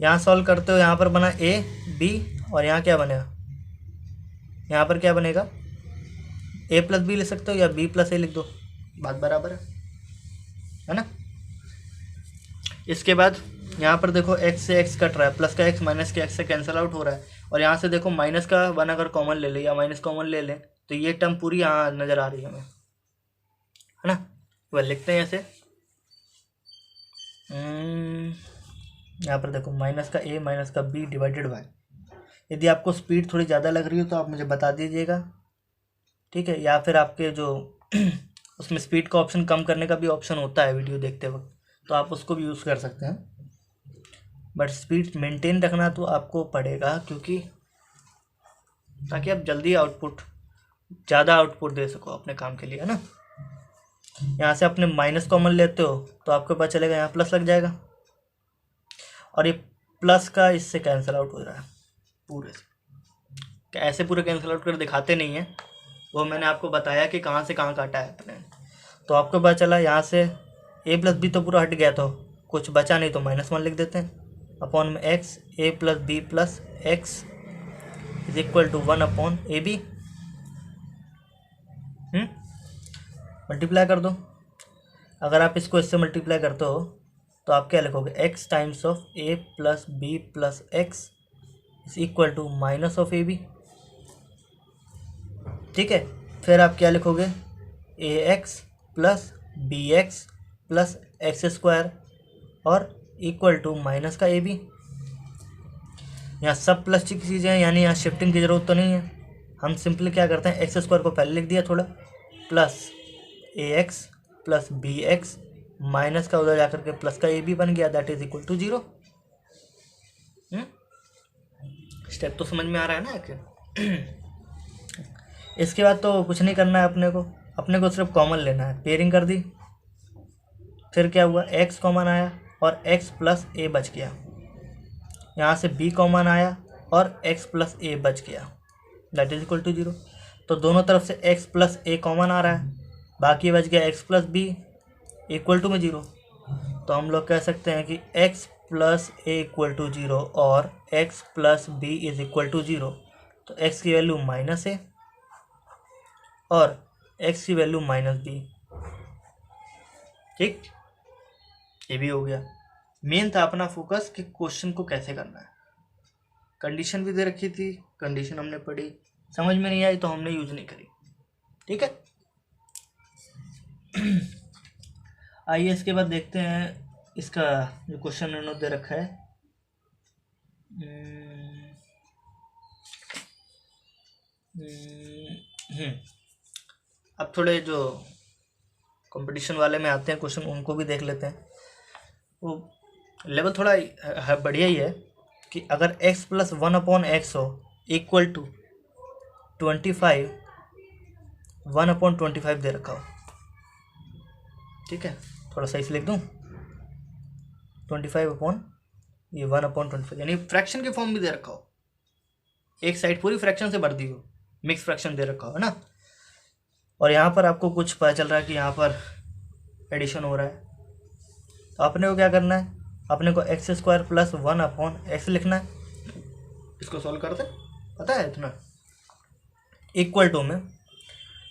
Speaker 1: यहाँ सॉल्व करते हो, यहाँ पर बना a b और यहाँ क्या बनेगा, यहाँ पर क्या बनेगा, a प्लस बी ले सकते हो या b प्लस ए लिख दो, बात बराबर है ना। इसके बाद यहाँ पर देखो x से x कट रहा है, प्लस का x माइनस के x से कैंसिल आउट हो रहा है, और यहाँ से देखो माइनस का 1 अगर कॉमन ले लें या माइनस कॉमन ले लें तो ये टर्म पूरी यहाँ नज़र आ रही है हमें, है ना। वह लिखते हैं ऐसे, यहाँ पर देखो माइनस का ए माइनस का बी डिवाइडेड बाय, यदि आपको स्पीड थोड़ी ज़्यादा लग रही हो तो आप मुझे बता दीजिएगा, ठीक है। या फिर आपके जो उसमें स्पीड का ऑप्शन कम करने का भी ऑप्शन होता है वीडियो देखते वक्त, तो आप उसको भी यूज़ कर सकते हैं, बट स्पीड मेंटेन रखना तो आपको पड़ेगा, क्योंकि ताकि आप जल्दी ज़्यादा आउटपुट दे सको अपने काम के लिए, है ना। यहाँ से अपने माइनस कॉमन लेते हो तो आपको पता चलेगा यहाँ प्लस लग जाएगा, और ये प्लस का इससे कैंसिल आउट हो रहा है पूरे से। ऐसे पूरे कैंसिल आउट कर दिखाते नहीं हैं, वो मैंने आपको बताया कि कहाँ से कहाँ काटा है अपने। तो आपको पता चला यहाँ से ए प्लस बी तो पूरा हट गया, तो कुछ बचा नहीं, तो -1 लिख देते हैं अपॉन में x, a plus B plus x is equal to 1 upon a b. Multiply कर दो। अगर आप इसको इससे मल्टीप्लाई करते हो तो आप क्या लिखोगे, X times of A plus B plus x is equal to minus of A B, ठीक है। फिर आप क्या लिखोगे, A X plus B X plus X square और इक्वल टू माइनस का ए बी। यहाँ सब प्लस की चीज़ें हैं, यानी यहाँ शिफ्टिंग की ज़रूरत तो नहीं है। हम सिंपली क्या करते हैं, एक्स स्क्वायर को पहले लिख दिया थोड़ा, plus A X plus B X minus का उधर जाकर के प्लस का ए बी बन गया, that is equal to 0। Step तो समझ में आ रहा है ना क्या? इसके बाद तो कुछ नहीं करना है अपने को सिर्फ कॉमन लेना है, पेयरिंग कर दी। फिर क्या हुआ, एक्स कॉमन आया और एक्स प्लस ए बच गया, यहाँ से बी कॉमन आया और एक्स प्लस ए बच गया, दैट इज इक्वल टू 0। तो दोनों तरफ से एक्स प्लस ए कॉमन आ रहा है, बाकी बच गया x plus b equal to में 0। तो हम लोग कह सकते हैं कि x plus a equal to 0 और x plus B is equal to 0। तो एक्स की वैल्यू माइनस है और एक्स की वैल्यू माइनस बी, ठीक। ये भी हो गया। मेन था अपना फोकस कि क्वेश्चन को कैसे करना है। कंडीशन भी दे रखी थी, कंडीशन हमने पढ़ी, समझ में नहीं आई तो हमने यूज नहीं करी, ठीक है। आइए इसके बाद देखते हैं इसका जो क्वेश्चन मैंने दे रखा है। अब थोड़े जो कंपटीशन वाले में आते हैं क्वेश्चन, उनको भी देख लेते हैं। वो लेवल थोड़ा बढ़िया ही है कि अगर x प्लस 1 अपॉन एक्स हो इक्वल टू 25, 1 अपॉन 25 दे रखा हो, ठीक है। थोड़ा सा इसे लिख दूँ, 25 अपॉन ये 1 अपॉन 25, यानी फ्रैक्शन के फॉर्म भी दे रखा हो, एक साइड पूरी फ्रैक्शन से भर दी हो, मिक्स फ्रैक्शन दे रखा हो, है ना। और यहाँ पर आपको कुछ पता चल रहा है कि यहाँ पर एडिशन हो रहा है, तो अपने को क्या करना है, अपने को x square plus 1 upon x लिखना है। इसको सॉल्व करते, पता है इतना, इक्वल टू में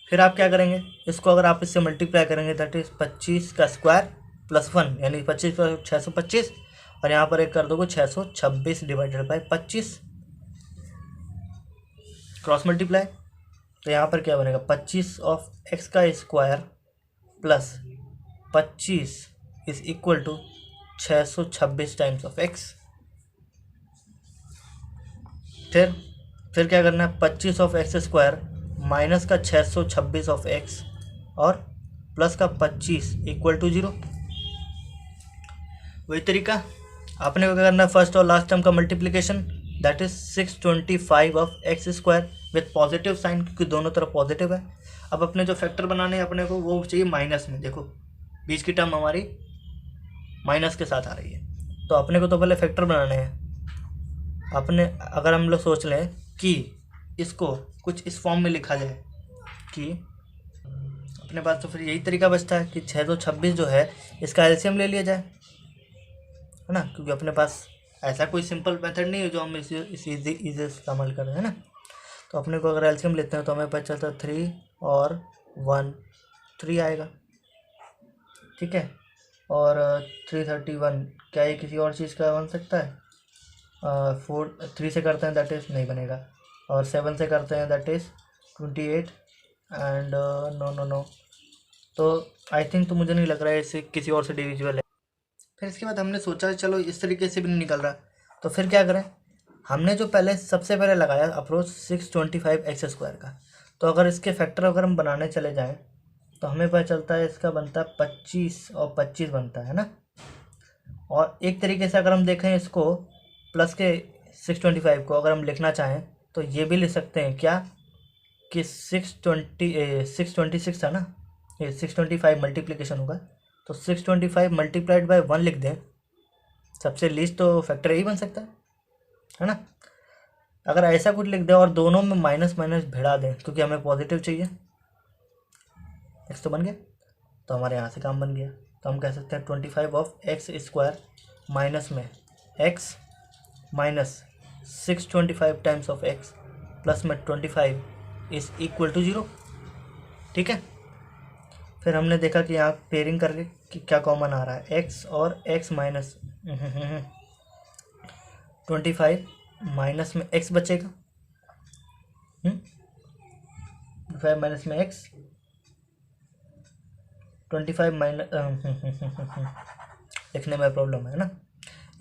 Speaker 1: फिर आप क्या करेंगे, इसको अगर आप इससे मल्टीप्लाई करेंगे दैट इज 25 का स्क्वायर प्लस 1, यानी 25 का 625, और यहाँ पर एक कर दोगे 626 डिवाइडेड बाई 25, क्रॉस मल्टीप्लाई। तो यहाँ पर क्या बनेगा, 25 ऑफ एक्स का square plus 25 is equal to 626 times of x. फिर क्या करना है, 25 ऑफ एक्स स्क्वायर माइनस का 626 ऑफ एक्स और प्लस का 25 इक्वल टू 0। वही तरीका आपने को क्या करना है, फर्स्ट और लास्ट टर्म का multiplication, that is 625 of x square with positive sign, क्योंकि दोनों तरफ पॉजिटिव है। अब अपने जो फैक्टर बनाने हैं अपने को वो चाहिए माइनस में, देखो बीच की टर्म हमारी माइनस के साथ आ रही है, तो अपने को तो पहले फैक्टर बनाने हैं। अपने अगर हम लोग सोच लें कि इसको कुछ इस फॉर्म में लिखा जाए कि अपने पास, तो फिर यही तरीका बचता है कि 626 जो है इसका एलसीएम ले लिया जाए, है ना, क्योंकि अपने पास ऐसा कोई सिंपल मेथड नहीं है जो हम इसी इस्तेमाल कर रहे हैं ना। तो अपने को अगर एलसीएम लेते हैं तो हमें पता चलता है 3 और 1 3 आएगा, ठीक है। और 331 क्या ये किसी और चीज़ का बन सकता है, 3 से करते हैं दैट इज़ नहीं बनेगा, और 7 से करते हैं दैट इज़ 28 एंड नो, तो आई थिंक, तो मुझे नहीं लग रहा है इससे किसी और से डिविजिबल है। फिर इसके बाद हमने सोचा चलो इस तरीके से भी नहीं निकल रहा, तो फिर क्या करें, हमने जो पहले सबसे पहले लगाया अप्रोच 625x² का, तो अगर इसके फैक्टर अगर हम बनाने चले जाएं तो हमें पता चलता है इसका बनता है 25 और 25 बनता है ना। और एक तरीके से अगर हम देखें इसको प्लस के 625 को अगर हम लिखना चाहें तो ये भी लिख सकते हैं क्या कि 626 था ना, ये 625 मल्टीप्लिकेशन होगा, तो 625 मल्टीप्लाइड बाय 1 लिख दें, सबसे लीस्ट तो फैक्टर यही बन सकता है ना। अगर ऐसा कुछ लिख दें और दोनों में माइनस माइनस भिड़ा दें क्योंकि हमें पॉजिटिव चाहिए, एक्स तो बन गया, तो हमारे यहाँ से काम बन गया। तो हम कह सकते हैं 25 ऑफ x² माइनस में x minus 625 times of x plus में 25 इज इक्वल टू 0। ठीक है, फिर हमने देखा कि यहाँ पेयरिंग करके कि क्या कॉमन आ रहा है, x और x माइनस 25 माइनस में x बचेगा, 25 माइनस में x, 25 माइनस लिखने में प्रॉब्लम है ना।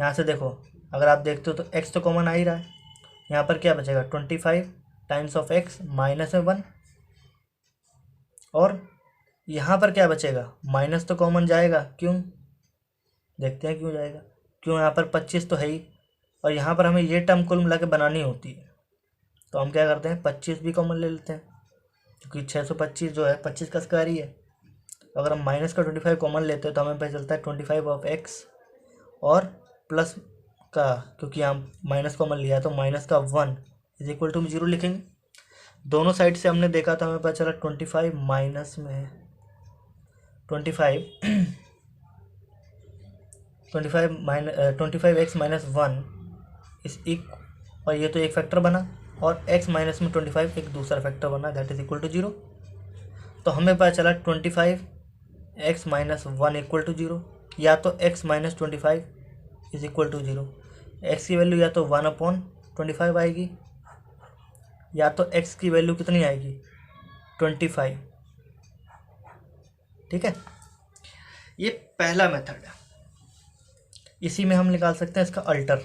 Speaker 1: यहाँ से देखो अगर आप देखते हो तो x तो कॉमन आ ही रहा है, यहाँ पर क्या बचेगा 25 टाइम्स ऑफ x माइनस में 1, और यहाँ पर क्या बचेगा, माइनस तो कॉमन जाएगा, क्यों देखते हैं क्यों जाएगा, क्यों यहाँ पर 25 तो है ही, और यहाँ पर हमें ये टर्म कुल मिला के बनानी होती है, तो हम क्या करते हैं 25 भी कॉमन ले लेते हैं क्योंकि 625 जो है 25 का स्क्वायर ही है। अगर हम माइनस का 25 कॉमन लेते हैं तो हमें पता चलता है 25 ऑफ x और प्लस का, क्योंकि हम माइनस कॉमन लिया तो माइनस का 1 इज इक्वल टू 0 लिखेंगे। दोनों साइड से हमने देखा तो हमें पता चला 25 माइनस में 25 25x माइनस 1 इस और ये तो एक फैक्टर बना, और x माइनस में 25 एक दूसरा फैक्टर बना, दैट इज इक्वल टू 0। तो हमें पता चला 25x माइनस 1 इक्वल टू 0, या तो x minus 25 is equal to 0। x की वैल्यू या तो 1/25 आएगी, या तो x की वैल्यू कितनी आएगी 25। ठीक है, ये पहला मेथड है, इसी में हम निकाल सकते हैं इसका अल्टर।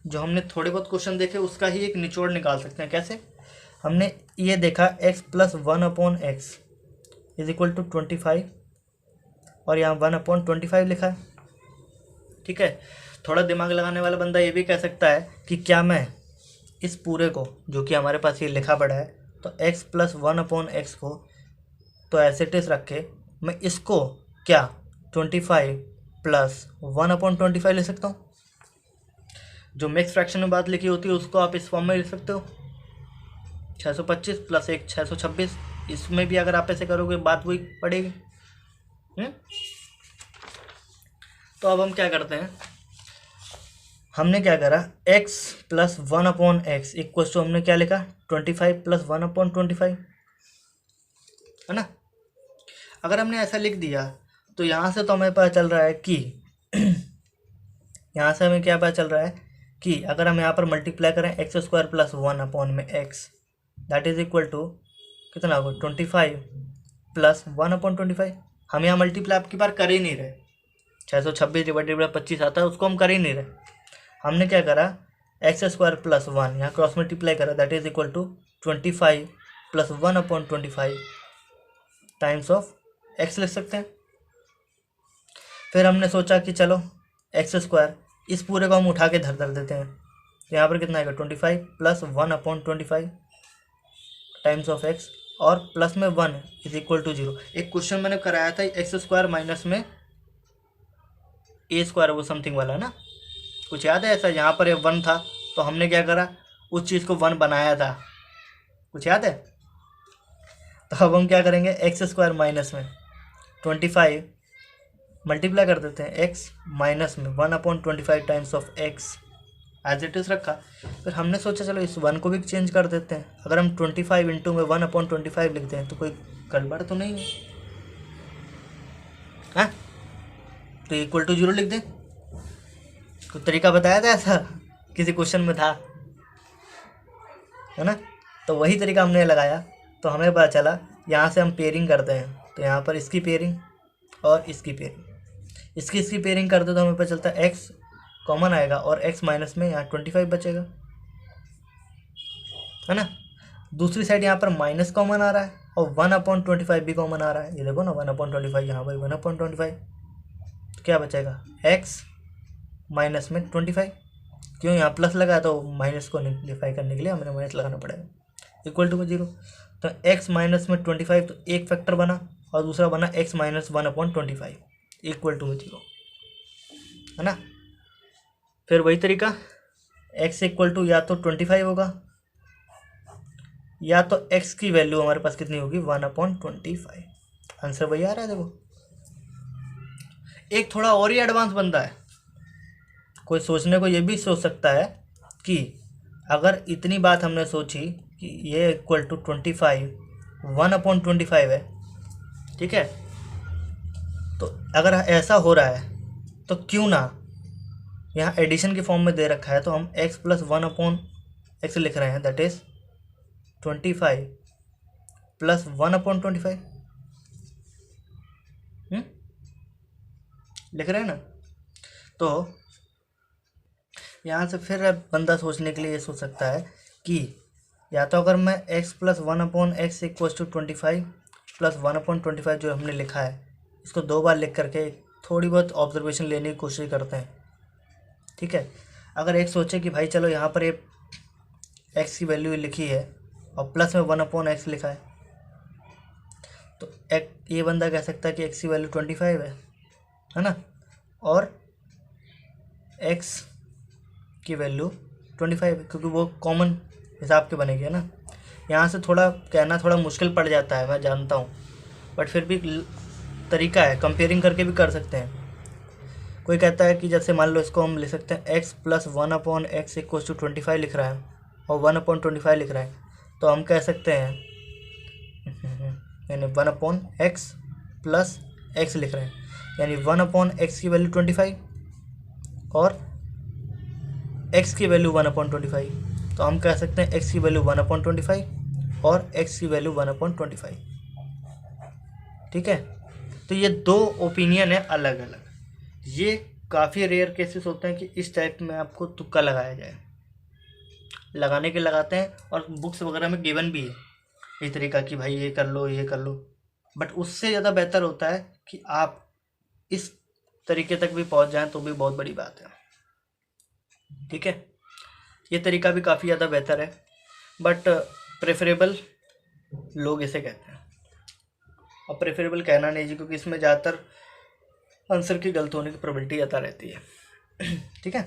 Speaker 1: जो हमने थोड़े बहुत क्वेश्चन देखे उसका ही एक निचोड़ निकाल सकते हैं। कैसे, हमने ये देखा x plus 1/x is equal to 25, और यहाँ 1/25 लिखा है। ठीक है, थोड़ा दिमाग लगाने वाला बंदा ये भी कह सकता है कि क्या मैं इस पूरे को, जो कि हमारे पास ये लिखा पड़ा है, तो x प्लस 1/x को तो ऐसे टेस रखे मैं इसको क्या 25 प्लस 1/25 ले सकता हूँ। जो मिक्स फ्रैक्शन में बात लिखी होती है उसको आप इस फॉर्म में लिख सकते हो, 625 प्लस 1 626। इसमें भी अगर आप ऐसे करोगे बात वही पड़ेगी। तो अब हम क्या करते हैं, हमने क्या करा x plus 1/x equal to हमने क्या लिखा 25 प्लस 1/25, है ना। अगर हमने ऐसा लिख दिया तो यहाँ से तो हमें पता चल रहा है कि यहाँ से हमें क्या पता चल रहा है कि अगर हम यहाँ पर मल्टीप्लाई करें x² प्लस 1 में x, that is equal to कितना होगा 25 प्लस 1/25। हम यहाँ मल्टीप्लाई आपकी बार कर ही नहीं रहे, 626 डिवाइडेड बाई 25 आता है उसको हम कर ही नहीं रहे। हमने क्या करा x² प्लस 1 यहाँ क्रॉस मल्टीप्लाई करा, that is equal to 25 plus 1/25 times of x लिख सकते हैं। फिर हमने सोचा कि चलो x² इस पूरे को हम उठा के धर देते हैं, तो यहाँ पर कितना आएगा 25 प्लस 1/25 टाइम्स ऑफ x, और प्लस में 1 इज इक्वल टू 0। एक क्वेश्चन मैंने कराया था x² माइनस में a², वो समथिंग वाला ना, कुछ याद है ऐसा, यहाँ पर 1 था तो हमने क्या करा उस चीज़ को 1 बनाया था, कुछ याद है। तो अब हम क्या करेंगे x² माइनस में 25 मल्टीप्लाई कर देते हैं x माइनस में 1/25 times of x as it is रखा। फिर हमने सोचा चलो इस 1 को भी चेंज कर देते हैं, अगर हम 25 इंटू में 1/25 लिखते हैं तो कोई गड़बड़ तो नहीं है, हाँ तो इक्वल टू 0 लिख दें। कुछ तरीका बताया था ऐसा, किसी क्वेश्चन में था, है ना, तो वही तरीका हमने लगाया। तो हमें पता चला यहाँ से हम पेयरिंग करते हैं, तो यहाँ पर इसकी पेयरिंग और इसकी पेयरिंग, इसकी पेयरिंग करते तो हमें पता चलता है x कॉमन आएगा और x माइनस में यहाँ 25 बचेगा, है ना। दूसरी साइड यहाँ पर माइनस कॉमन आ रहा है और 1/25 भी कॉमन आ रहा है। ये देखो ना 1/25, यहाँ पर 1/25, तो क्या बचेगा x माइनस में 25। क्यों यहाँ प्लस लगा है तो माइनस को निगेटिफाई करने के लिए हमें माइनस लगाना पड़ेगा, इक्वल टू 0। तो x माइनस में 25, तो एक फैक्टर बना और दूसरा बना x माइनस 1/25 इक्वल टू 0, है ना। फिर वही तरीका x इक्वल टू या तो 25 होगा या तो x की वैल्यू हमारे पास कितनी होगी 1/25। आंसर वही आ रहा है। देखो एक थोड़ा और ही एडवांस बनता है, कोई सोचने को ये भी सोच सकता है कि अगर इतनी बात हमने सोची कि ये इक्वल टू 25 1/25 है, ठीक है, तो अगर ऐसा हो रहा है तो क्यों ना यहाँ एडिशन के फॉर्म में दे रखा है तो हम x प्लस 1/x लिख रहे हैं, दैट इज 25 प्लस 1/25 लिख रहे हैं ना। तो यहाँ से फिर बंदा सोचने के लिए ये सोच सकता है कि या तो अगर मैं x plus 1/x equals to 25 plus 1/25 जो हमने लिखा है इसको 2 बार लिख करके थोड़ी बहुत ऑब्जर्वेशन लेने की कोशिश करते हैं, ठीक है। अगर एक सोचे कि भाई चलो यहाँ पर ये x की वैल्यू लिखी है और प्लस में 1/x लिखा है, तो ये बंदा कह सकता है कि x की वैल्यू 25 है ना, और x की वैल्यू 25 है, क्योंकि वो कॉमन हिसाब के बनेगी, है ना। यहाँ से थोड़ा कहना थोड़ा मुश्किल पड़ जाता है, मैं जानता हूँ, बट फिर भी तरीका है, कंपेयरिंग करके भी कर सकते हैं। कोई कहता है कि जैसे मान लो इसको हम लिख सकते हैं x plus 1/x equals to 25 लिख रहा है और 1/25 लिख रहा है, तो हम कह सकते हैं यानी 1/x प्लस x लिख रहे हैं, यानी 1/x की वैल्यू 25 और x की वैल्यू 1/25, तो हम कह सकते हैं x की वैल्यू 1/25 और x की वैल्यू 1/25, ठीक है। तो ये दो ओपिनियन है अलग अलग। ये काफ़ी रेयर केसेस होते हैं कि इस टाइप में आपको तुक्का लगाया जाए, लगाने के लगाते हैं, और बुक्स वगैरह में गिवन भी है इस तरीका कि भाई ये कर लो ये कर लो, बट उससे ज़्यादा बेहतर होता है कि आप इस तरीके तक भी पहुंच जाएं तो भी बहुत बड़ी बात है, ठीक है। ये तरीका भी काफ़ी ज़्यादा बेहतर है, बट प्रेफरेबल लोग इसे कहते हैं, और प्रेफरेबल कहना नहीं जी, क्योंकि इसमें ज़्यादातर आंसर की गलत होने की प्रोबेबिलिटी ज़्यादा रहती है, ठीक है।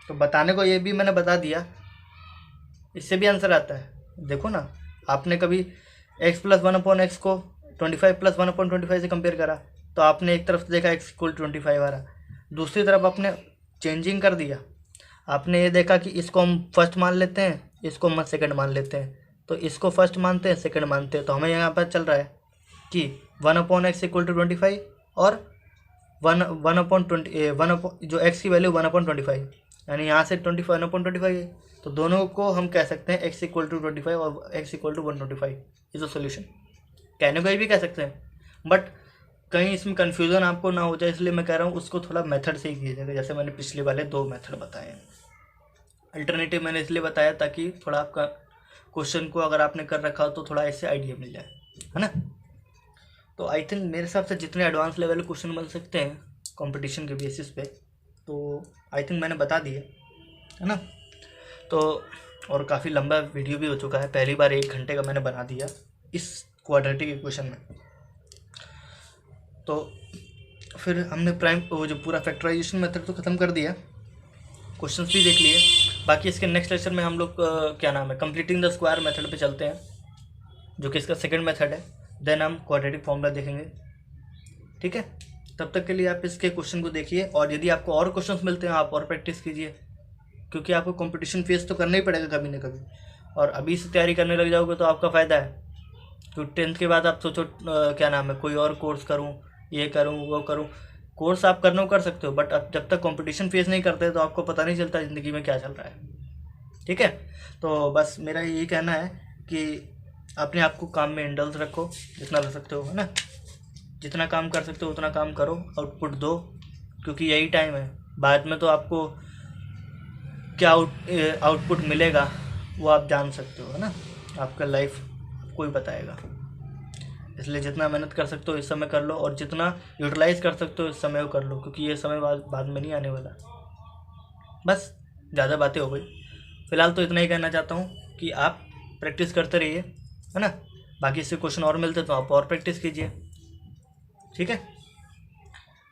Speaker 1: तो बताने को ये भी मैंने बता दिया, इससे भी आंसर आता है। देखो ना, आपने कभी x प्लस 1/x को 25 प्लस 1/25 से कंपेयर करा, तो आपने एक तरफ देखा x इक्वल 25 आ रहा, दूसरी तरफ आपने चेंजिंग कर दिया, आपने ये देखा कि इसको हम फर्स्ट मान लेते हैं, इसको हम सेकंड मान लेते हैं, तो इसको फर्स्ट मानते हैं सेकंड मानते हैं, तो हमें यहाँ पर चल रहा है कि 1/x इक्वल टू 25 और 1/20 जो x की वैल्यू 1/25, यानी यहाँ से 1/25 है, तो दोनों को हम कह सकते हैं x इक्वल टू 25 और x equal to 125 is a solution. कहने को ये भी कह सकते हैं, बट कहीं इसमें कन्फ्यूज़न आपको ना हो जाए, इसलिए मैं कह रहा हूँ उसको थोड़ा मेथड से ही कीजिएगा, जैसे मैंने पिछले वाले 2 मेथड बताए हैं। अल्टरनेटिव मैंने इसलिए बताया ताकि थोड़ा आपका क्वेश्चन को अगर आपने कर रखा हो तो थोड़ा इससे आइडिया मिल जाए, है ना। तो आई थिंक मेरे हिसाब से जितने एडवांस लेवल क्वेश्चन बन सकते हैं कंपटीशन के बेसिस पे, तो आई थिंक मैंने बता दिए, है ना। तो और काफ़ी लंबा वीडियो भी हो चुका है, पहली बार 1 घंटे का मैंने बना दिया इस क्वाड्रेटिक इक्वेशन में। तो फिर हमने प्राइम वो जो पूरा फैक्टराइजेशन मेथड तो ख़त्म कर दिया, क्वेश्चंस भी देख लिए, बाकी इसके नेक्स्ट लेक्चर में हम लोग क्या नाम है कंप्लीटिंग द स्क्वायर मेथड पे चलते हैं, जो कि इसका सेकंड मेथड है, देन हम क्वाड्रेटिक फॉर्मूला देखेंगे, ठीक है। तब तक के लिए आप इसके क्वेश्चन को देखिए, और यदि आपको और क्वेश्चंस मिलते हैं आप और प्रैक्टिस कीजिए, क्योंकि आपको कंपटीशन फेस तो करना ही पड़ेगा कभी ना कभी, और अभी से तैयारी करने लग जाओगे तो आपका फ़ायदा है। तो 10th के बाद आप सोचो क्या नाम है कोई और कोर्स करूँ, ये करूँ वो करूँ, कोर्स आप करना कर सकते हो, बट अब जब तक कंपटीशन फेस नहीं करते तो आपको पता नहीं चलता ज़िंदगी में क्या चल रहा है, ठीक है। तो बस मेरा यही कहना है कि अपने आप को काम में इंडल्ज रखो जितना रख सकते हो, है ना। जितना काम कर सकते हो उतना काम करो, आउटपुट दो, क्योंकि यही टाइम है। बाद में तो आपको क्या आउटपुट मिलेगा वो आप जान सकते हो, है ना। आपका लाइफ आपको ही बताएगा। इसलिए जितना मेहनत कर सकते हो इस समय कर लो, और जितना यूटिलाइज कर सकते हो इस समय को कर लो, क्योंकि ये समय बाद में नहीं आने वाला। बस ज़्यादा बातें हो गई। फ़िलहाल तो इतना ही कहना चाहता हूँ कि आप प्रैक्टिस करते रहिए, है ना। बाकी इससे क्वेश्चन और मिलते तो आप और प्रैक्टिस कीजिए, ठीक है।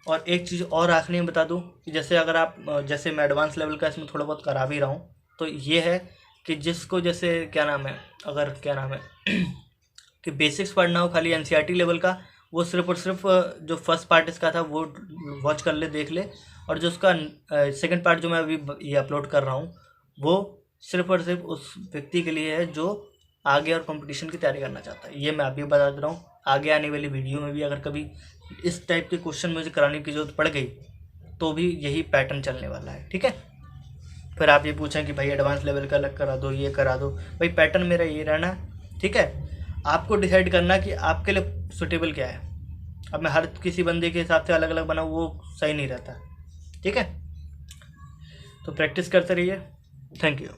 Speaker 1: और एक चीज़ और आखिरी में बता दूं कि जैसे अगर आप जैसे मैं एडवांस लेवल का इसमें थोड़ा बहुत करा भी रहा हूँ, तो ये है कि जिसको जैसे क्या नाम है कि बेसिक्स पढ़ना हो खाली एनसीईआरटी लेवल का, वो सिर्फ और सिर्फ जो फर्स्ट पार्ट इसका था वो वॉच कर ले, देख ले। और जो उसका सेकंड पार्ट जो मैं अभी ये अपलोड कर रहा हूँ वो सिर्फ और सिर्फ उस व्यक्ति के लिए है जो आगे और कंपटीशन की तैयारी करना चाहता है। ये मैं अभी बता दे रहा हूँ। आगे आने वाली वीडियो में भी अगर कभी इस टाइप के क्वेश्चन मुझे कराने की ज़रूरत पड़ गई तो भी यही पैटर्न चलने वाला है, ठीक है। फिर आप ये पूछें कि भाई एडवांस लेवल का अलग करा दो, ये करा दो, भाई पैटर्न मेरा ये रहना, ठीक है। आपको डिसाइड करना कि आपके लिए सुटेबल क्या है। अब मैं हर किसी बंदे के हिसाब से अलग अलग बनाऊँ वो सही नहीं रहता, ठीक है। तो प्रैक्टिस करते रहिए। Thank you.